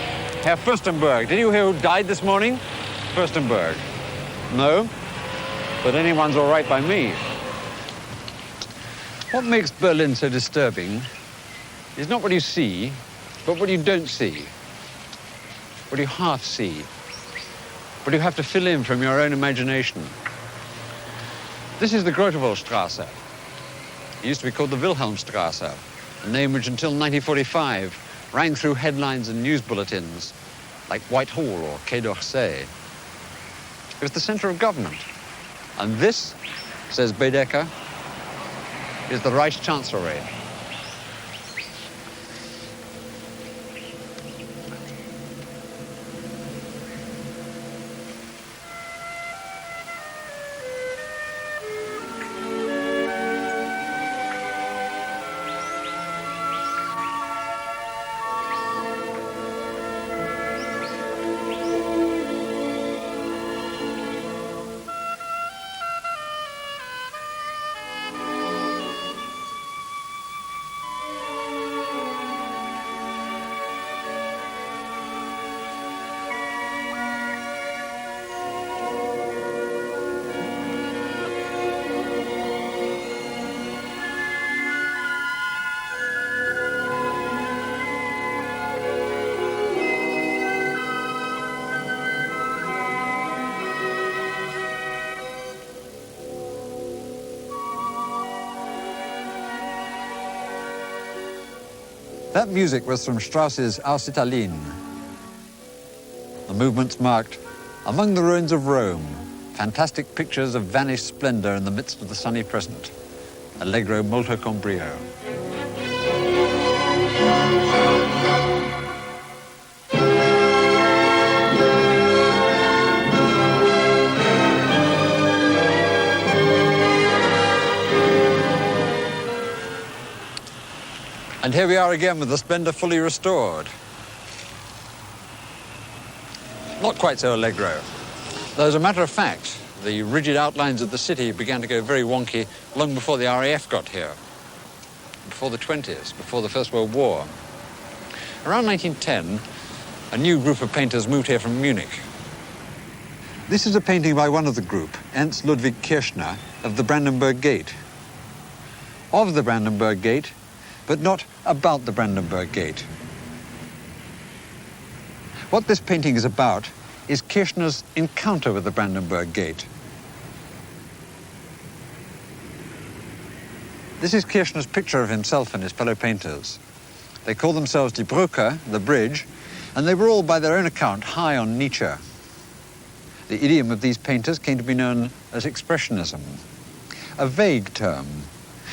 Herr Fürstenberg, did you hear who died this morning? Fürstenberg. No, but anyone's all right by me. What makes Berlin so disturbing is not what you see, but what you don't see, what you half see, what you have to fill in from your own imagination. This is the Grotewolstrasse. It used to be called the Wilhelmstrasse, a name which until 1945 rang through headlines and news bulletins like Whitehall or Quai d'Orsay. It was the center of government. And this, says Baedeker, is the Reichschancellery. That music was from Strauss's Aus Italien. movement's marked Among the Ruins of Rome, fantastic pictures of vanished splendor in the midst of the sunny present. Allegro molto con brio. And here we are again with the splendor fully restored. Not quite so allegro. Though, as a matter of fact, the rigid outlines of the city began to go very wonky long before the RAF got here, before the 20s, before the First World War. Around 1910, a new group of painters moved here from Munich. This is a painting by one of the group, Ernst Ludwig Kirchner, of the Brandenburg Gate. Of the Brandenburg Gate, but not about the Brandenburg Gate. What this painting is about is Kirchner's encounter with the Brandenburg Gate. This is Kirchner's picture of himself and his fellow painters. They call themselves Die Brücke, the bridge, and they were all, by their own account, high on Nietzsche. The idiom of these painters came to be known as Expressionism, a vague term,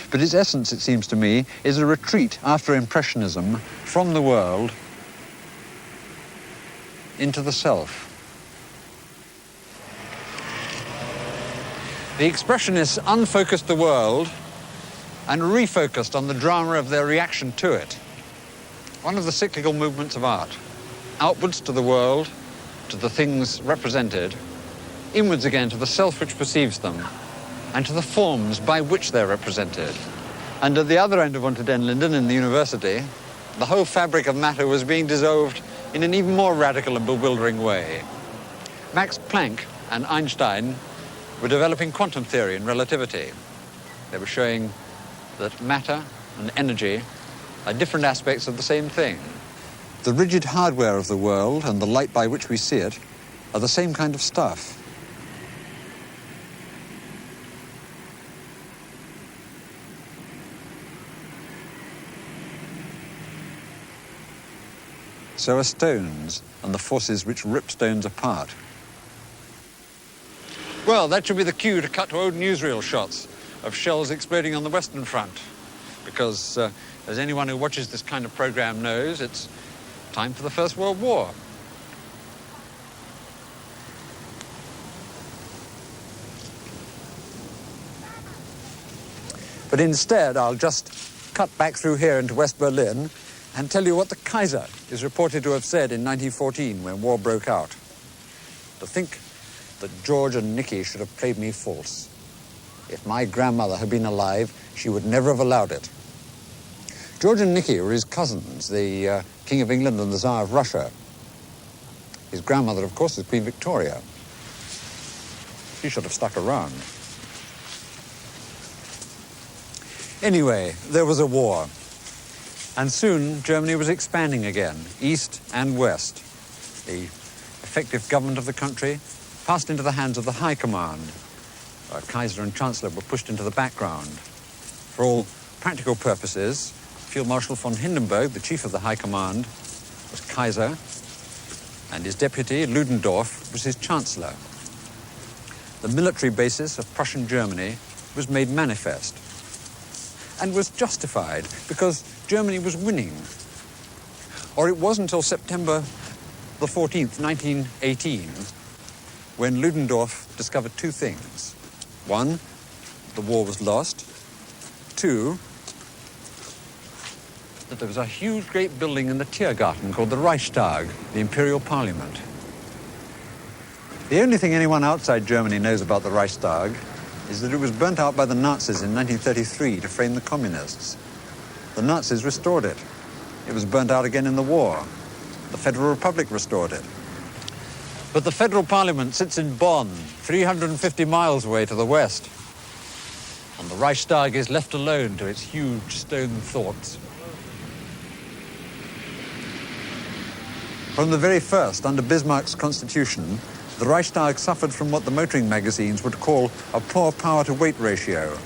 but its essence, it seems to me, is a retreat after Impressionism from the world into the self. The Expressionists unfocused the world and refocused on the drama of their reaction to it. One of the cyclical movements of art, outwards to the world, to the things represented, inwards again to the self which perceives them, and to the forms by which they're represented. And at the other end of Unter den Linden, in the university, the whole fabric of matter was being dissolved in an even more radical and bewildering way. Max Planck and Einstein were developing quantum theory and relativity. They were showing that matter and energy are different aspects of the same thing. The rigid hardware of the world and the light by which we see it are the same kind of stuff. So are stones and the forces which rip stones apart. Well, that should be the cue to cut to old newsreel shots of shells exploding on the Western Front. Because, as anyone who watches this kind of program knows, it's time for the First World War. But instead, I'll just cut back through here into West Berlin and tell you what the Kaiser is reported to have said in 1914 when war broke out. To think that George and Nicky should have played me false. If my grandmother had been alive, she would never have allowed it. George and Nicky were his cousins, the King of England and the Tsar of Russia. His grandmother, of course, was Queen Victoria. She should have stuck around. Anyway, there was a war. And soon, Germany was expanding again, east and west. The effective government of the country passed into the hands of the High Command. Kaiser and Chancellor were pushed into the background. For all practical purposes, Field Marshal von Hindenburg, the chief of the High Command, was Kaiser, and his deputy, Ludendorff, was his Chancellor. The military basis of Prussian Germany was made manifest, and was justified because Germany was winning. Or it was until September the 14th, 1918, when Ludendorff discovered two things. One, the war was lost. Two, that there was a huge, great building in the Tiergarten called the Reichstag, the Imperial Parliament. The only thing anyone outside Germany knows about the Reichstag is that it was burnt out by the Nazis in 1933 to frame the communists. The Nazis restored it. It was burnt out again in the war. The Federal Republic restored it. But the Federal Parliament sits in Bonn, 350 miles away to the west. And the Reichstag is left alone to its huge stone thoughts. From the very first, under Bismarck's constitution, the Reichstag suffered from what the motoring magazines would call a poor power-to-weight ratio.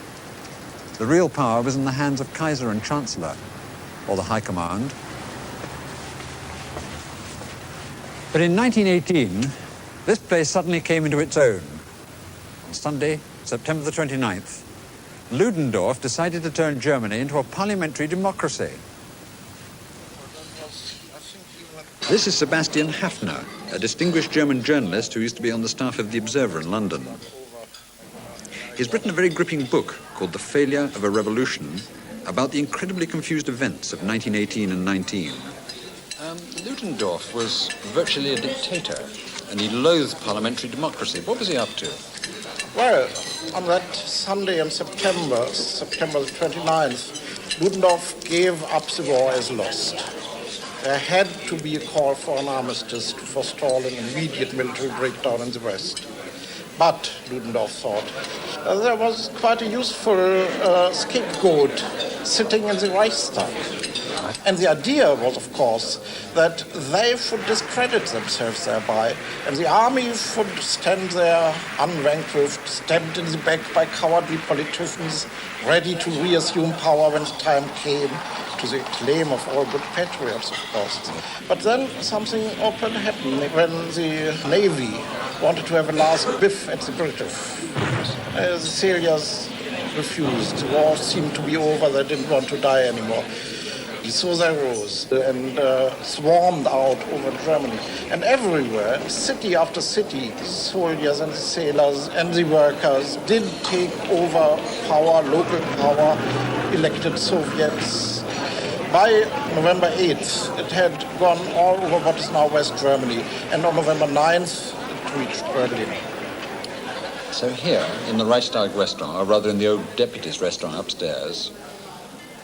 The real power was in the hands of Kaiser and Chancellor, or the High Command. But in 1918, this place suddenly came into its own. On Sunday, September the 29th, Ludendorff decided to turn Germany into a parliamentary democracy. This is Sebastian Haffner, a distinguished German journalist who used to be on the staff of The Observer in London. He's written a very gripping book called The Failure of a Revolution about the incredibly confused events of 1918 and 19. Ludendorff was virtually a dictator, and he loathed parliamentary democracy. What was he up to? Well, on that Sunday in September the 29th, Ludendorff gave up the war as lost. There had to be a call for an armistice to forestall an immediate military breakdown in the West. But, Ludendorff thought, there was quite a useful scapegoat sitting in the Reichstag. And the idea was, of course, that they should discredit themselves thereby, and the army should stand there unvanquished, stabbed in the back by cowardly politicians, ready to reassume power when the time came, to the acclaim of all good patriots, of course. But then something awkward happened when the Navy wanted to have a last biff at the British. The sailors refused. The war seemed to be over. They didn't want to die anymore. So they rose and swarmed out over Germany. And everywhere, city after city, soldiers and the sailors and the workers did take over power, local power, elected Soviets. By November 8th, it had gone all over what is now West Germany. And on November 9th, it reached Berlin. So here, in the Reichstag restaurant, or rather in the old deputies' restaurant upstairs,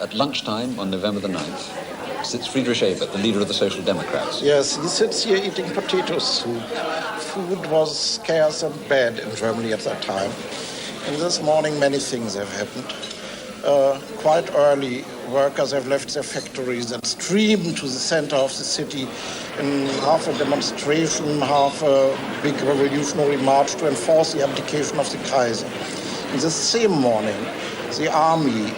at lunchtime on November the 9th, sits Friedrich Ebert, the leader of the Social Democrats. Yes, he sits here eating potato soup. Food was scarce and bad in Germany at that time. And this morning, many things have happened. Quite early, workers have left their factories and streamed to the center of the city in half a demonstration, half a big revolutionary march to enforce the abdication of the Kaiser. In the same morning, the army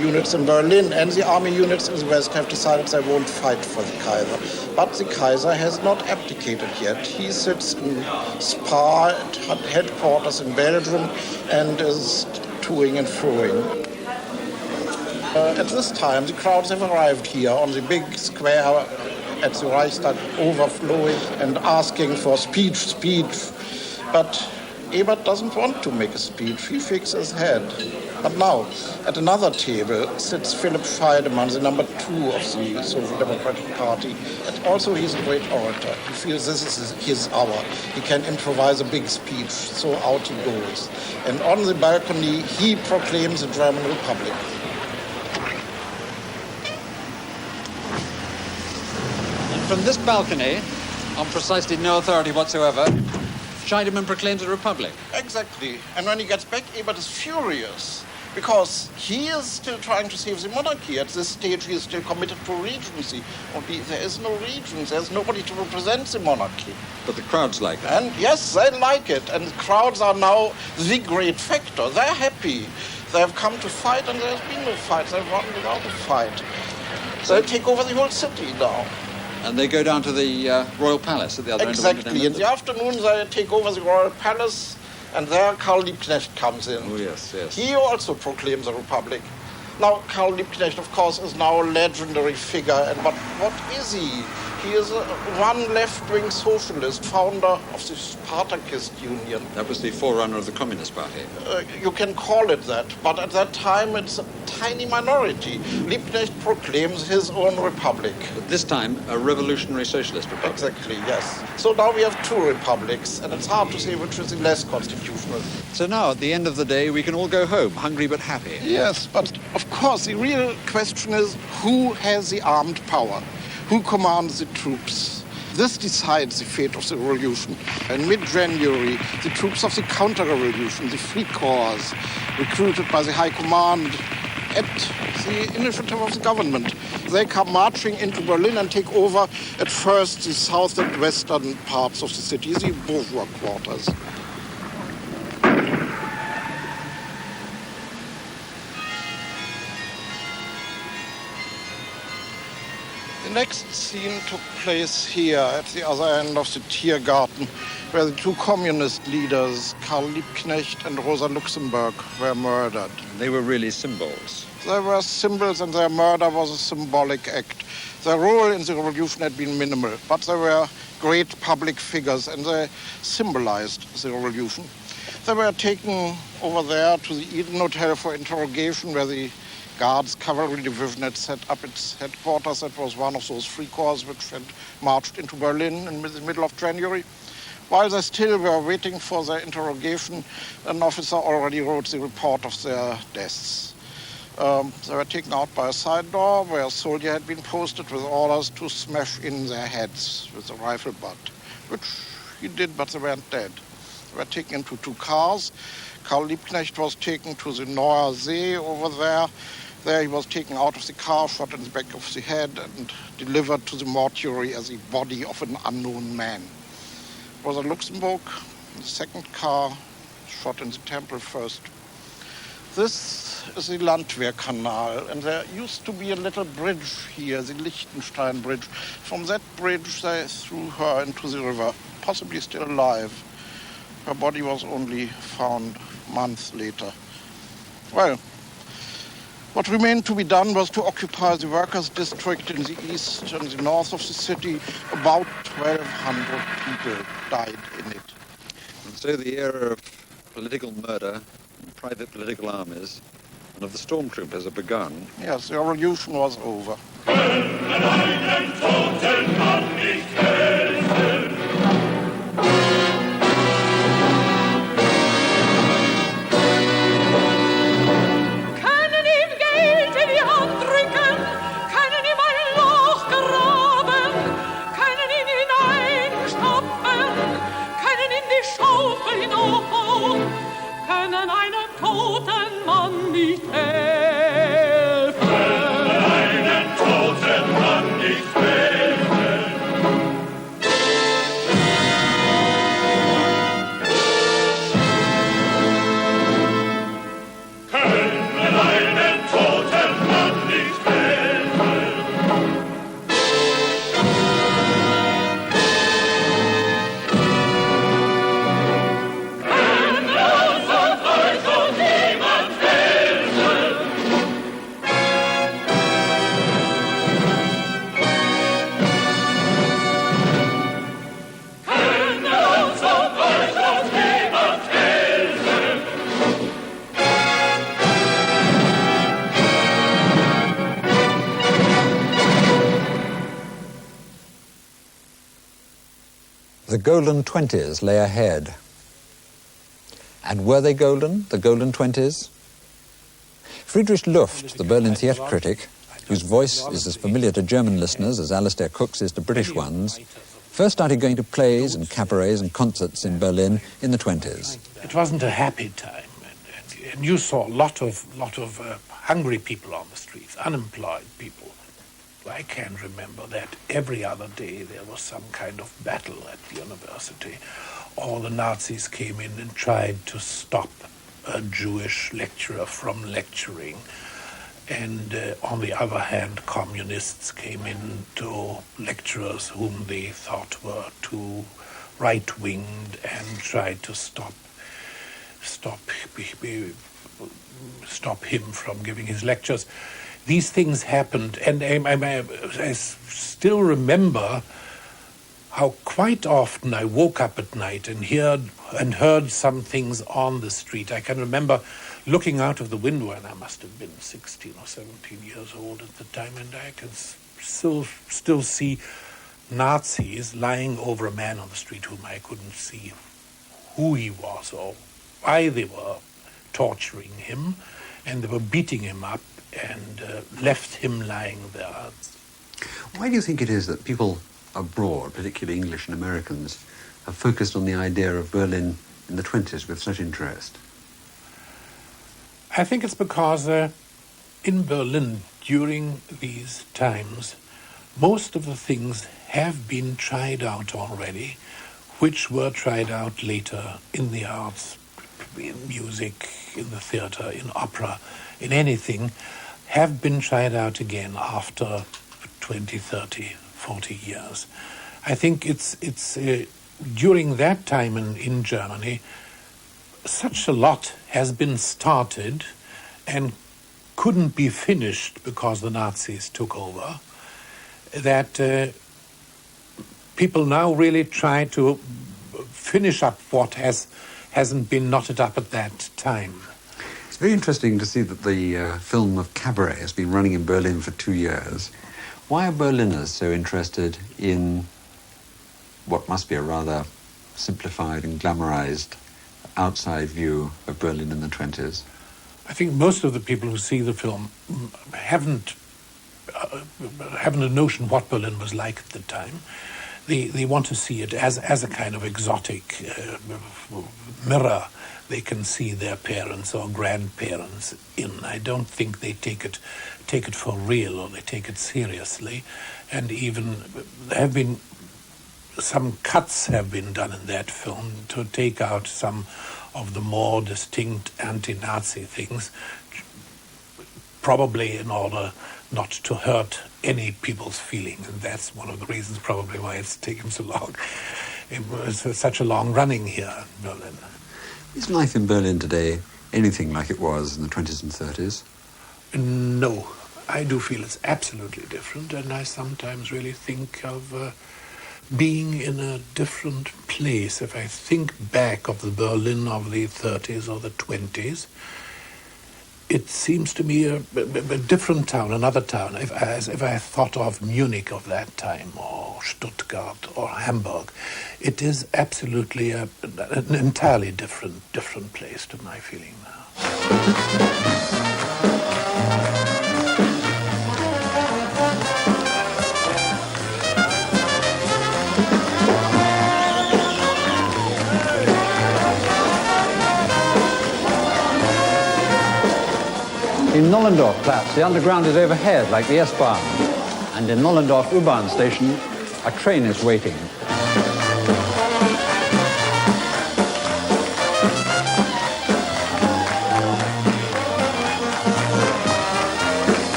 units in Berlin and the army units in the West have decided they won't fight for the Kaiser. But the Kaiser has not abdicated yet. He sits in Spa at headquarters in Belgium and is toing and froing. At this time, the crowds have arrived here on the big square at the Reichstag, overflowing and asking for speech. But Ebert doesn't want to make a speech. He shakes his head. But now, at another table, sits Philipp Scheidemann, the number 2 of the Social Democratic Party. And also he's a great orator. He feels this is his hour. He can improvise a big speech, so out he goes. And on the balcony, he proclaims the German Republic. And from this balcony, on precisely no authority whatsoever, Scheidemann proclaims a republic. Exactly. And when he gets back, Ebert is furious because he is still trying to save the monarchy. At this stage, he is still committed to regency. Only there is no regent. There's nobody to represent the monarchy. But the crowds like it. And yes, they like it. And the crowds are now the great factor. They're happy. They have come to fight, and there's been no fight. They've run without a fight. They take over the whole city now. And they go down to the Royal Palace at the other end of Exactly. the In the afternoon, they take over the Royal Palace, and there Karl Liebknecht comes in. Oh, yes. He also proclaims a republic. Now, Karl Liebknecht, of course, is now a legendary figure, but what is he? He is one left-wing socialist, founder of the Spartakist Union. That was the forerunner of the Communist Party. You can call it that, but at that time it's a tiny minority. Liebknecht proclaims his own republic. But this time, a revolutionary socialist republic. Exactly, yes. So now we have 2 republics, and it's hard to say which is the less constitutional. So now, at the end of the day, we can all go home, hungry but happy. Yes, but of course the real question is who has the armed power? Who commands the troops? This decides the fate of the revolution. In mid-January, the troops of the counter-revolution, the Free Corps, recruited by the High Command at the initiative of the government, they come marching into Berlin and take over at first the south and western parts of the city, the bourgeois quarters. The next scene took place here at the other end of the Tiergarten, where the two communist leaders, Karl Liebknecht and Rosa Luxemburg, were murdered. They were really symbols. They were symbols, and their murder was a symbolic act. Their role in the revolution had been minimal, but they were great public figures, and they symbolized the revolution. They were taken over there to the Eden Hotel for interrogation, where the Guards Cavalry Division had set up its headquarters. That was one of those free corps which had marched into Berlin in the middle of January. While they still were waiting for their interrogation, an officer already wrote the report of their deaths. They were taken out by a side door where a soldier had been posted with orders to smash in their heads with a rifle butt, which he did, but they weren't dead. They were taken into two cars. Karl Liebknecht was taken to the Neuer See over there. There he was taken out of the car, shot in the back of the head, and delivered to the mortuary as the body of an unknown man. Rosa Luxemburg, in the second car, shot in the temple first. This is the Landwehrkanal, and there used to be a little bridge here, the Lichtenstein Bridge. From that bridge they threw her into the river, possibly still alive. Her body was only found months later. Well, what remained to be done was to occupy the workers' district in the east and the north of the city. About 1,200 people died in it. And so the era of political murder and private political armies and of the stormtroopers had begun. Yes, the revolution was over. The golden 20s lay ahead. And were they golden, the golden 20s? Friedrich Luft, the Berlin theatre critic, whose voice is as familiar to German listeners as Alistair Cook's is to British ones, first started going to plays and cabarets and concerts in Berlin in the 20s. It wasn't a happy time, and you saw a lot of hungry people on the streets, unemployed people. I can remember that every other day there was some kind of battle at the university. All the Nazis came in and tried to stop a Jewish lecturer from lecturing. And on the other hand, communists came in to lecturers whom they thought were too right-winged and tried to stop him from giving his lectures. These things happened, and I still remember how quite often I woke up at night and heard some things on the street. I can remember looking out of the window, and I must have been 16 or 17 years old at the time, and I can still see Nazis lying over a man on the street whom I couldn't see who he was or why they were torturing him, and they were beating him up and left him lying there. Why do you think it is that people abroad, particularly English and Americans, have focused on the idea of Berlin in the 20s with such interest? I think it's because in Berlin during these times, most of the things have been tried out already, which were tried out later in the arts, in music, in the theater, in opera, in anything, have been tried out again after 20, 30, 40 years. I think it's during that time in Germany, such a lot has been started and couldn't be finished because the Nazis took over, that people now really try to finish up what hasn't been knotted up at that time. It's very interesting to see that the film of Cabaret has been running in Berlin for 2 years. Why are Berliners so interested in what must be a rather simplified and glamorized outside view of Berlin in the 20s? I think most of the people who see the film haven't a notion what Berlin was like at the time. They want to see it as a kind of exotic mirror they can see their parents or grandparents in. I don't think they take it for real or they take it seriously. And even there have been some cuts have been done in that film to take out some of the more distinct anti-Nazi things, probably in order not to hurt any people's feelings, and that's one of the reasons probably why it's taken so long. It was such a long running here in Berlin. Is life in Berlin today anything like it was in the 20s and 30s? No, I do feel it's absolutely different, and I sometimes really think of being in a different place. If I think back of the Berlin of the 30s or the 20s, it seems to me a different town, another town. If I thought of Munich of that time, or Stuttgart, or Hamburg, it is absolutely an entirely different place to my feeling now. In Nollendorfplatz, the underground is overhead like the S-Bahn. And in Nollendorf U-Bahn station, a train is waiting.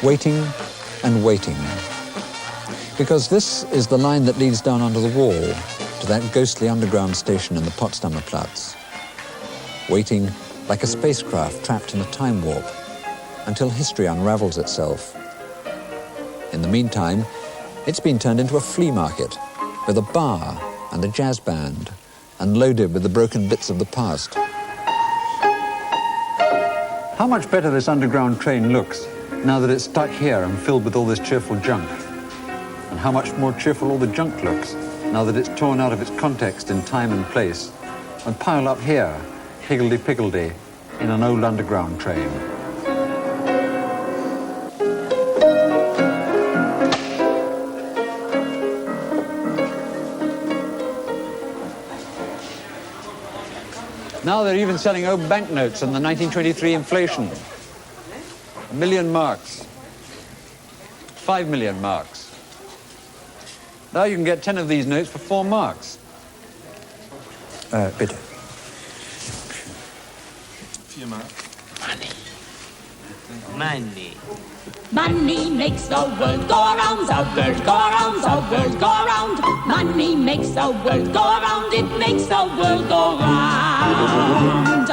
Waiting and waiting. Because this is the line that leads down under the wall to that ghostly underground station in the Potsdamer Platz. Waiting like a spacecraft trapped in a time warp until history unravels itself. In the meantime, it's been turned into a flea market with a bar and a jazz band and loaded with the broken bits of the past. How much better this underground train looks now that it's stuck here and filled with all this cheerful junk. And how much more cheerful all the junk looks now that it's torn out of its context in time and place and piled up here, higgledy-piggledy, in an old underground train. Now they're even selling old banknotes and the 1923 inflation. 1 million marks. 5 million marks. Now you can get 10 of these notes for 4 marks. Bitte. 4 Mark. Money. Money makes the world go around, the world go around, the world go around. Money makes the world go around, it makes the world go round. A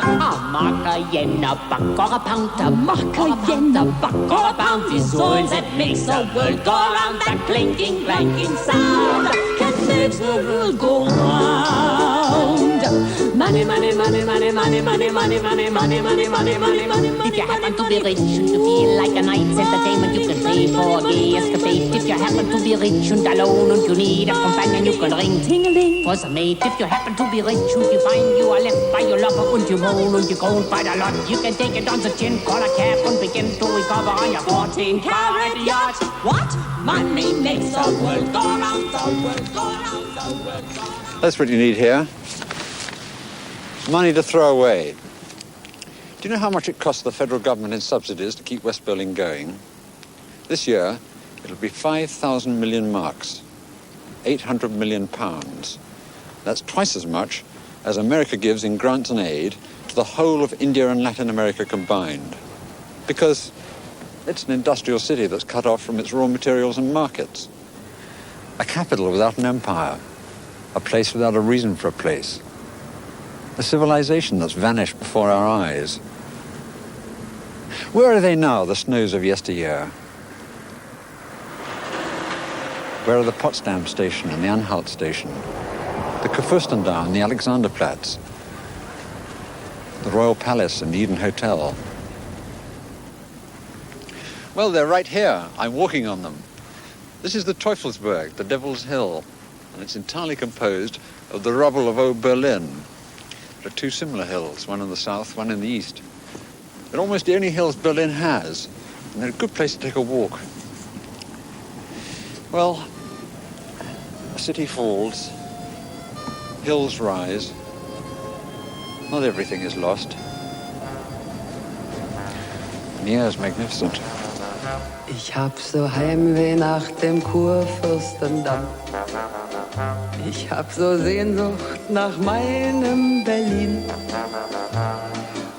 mark, a yen, a buck or a pound, a mark, a yen, a buck or a pound is all that makes the world go round. That clinking, clanking sound that makes the world go round. Money, money, money, money, money, money, money, money, money, money, money, money, money. If you happen to be rich and to feel like a night's entertainment, you can pay for a gay escapade. If you happen to be rich and alone and you need a companion, you can ring ting-a-ling for some mate. If you happen to be rich and you find you are left by your lover and you moan and you go by the lot, you can take it on the chin, call a cab and begin to recover on your 14-carat yacht. What? Money makes the world go round, the world go round, the world go round. That's what you need here. Money to throw away. Do you know how much it costs the federal government in subsidies to keep West Berlin going? This year, it'll be 5,000 million marks, 800 million pounds. That's twice as much as America gives in grants and aid to the whole of India and Latin America combined. Because it's an industrial city that's cut off from its raw materials and markets. A capital without an empire. A place without a reason for a place. A civilization that's vanished before our eyes. Where are they now, the snows of yesteryear? Where are the Potsdam station and the Anhalt station? The Kurfürstendamm and the Alexanderplatz? The Royal Palace and the Eden Hotel? Well, they're right here. I'm walking on them. This is the Teufelsberg, the Devil's Hill, and it's entirely composed of the rubble of old Berlin. There are two similar hills, one in the south, one in the east. They're almost the only hills Berlin has, and they're a good place to take a walk. Well, a city falls, hills rise, not everything is lost. And the air is magnificent. Ich hab so Heimweh nach dem Kurfürstendamm. Ich hab so Sehnsucht nach meinem Berlin.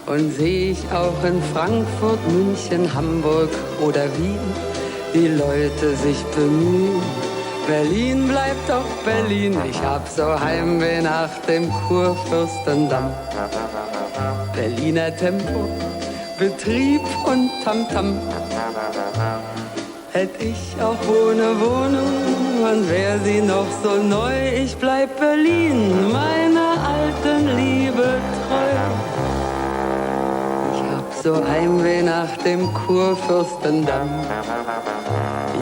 Und seh ich auch in Frankfurt, München, Hamburg oder Wien, die Leute sich bemühen. Berlin bleibt doch Berlin, ich hab so Heimweh nach dem Kurfürstendamm. Berliner Tempo, Betrieb und Tamtam. Hätt ich auch ohne Wohnung und wär sie noch so neu, ich bleib Berlin, meiner alten Liebe treu. Ich hab so Heimweh nach dem Kurfürstendamm.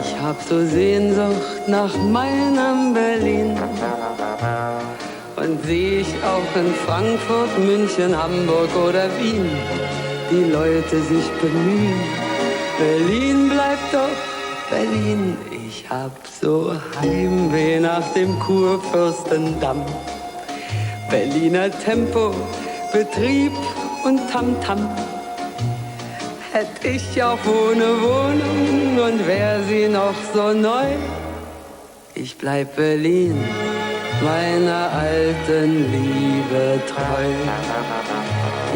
Ich hab so Sehnsucht nach meinem Berlin. Und seh ich auch in Frankfurt, München, Hamburg oder Wien, die Leute sich bemühen. Berlin bleibt doch Berlin, ich hab so Heimweh nach dem Kurfürstendamm. Berliner Tempo, Betrieb und Tamtam. Hätt ich auch ohne Wohnung und wär sie noch so neu, ich bleib Berlin, meiner alten Liebe treu.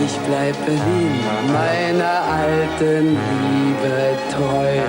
Ich bleib Berlin, meiner alten Liebe treu.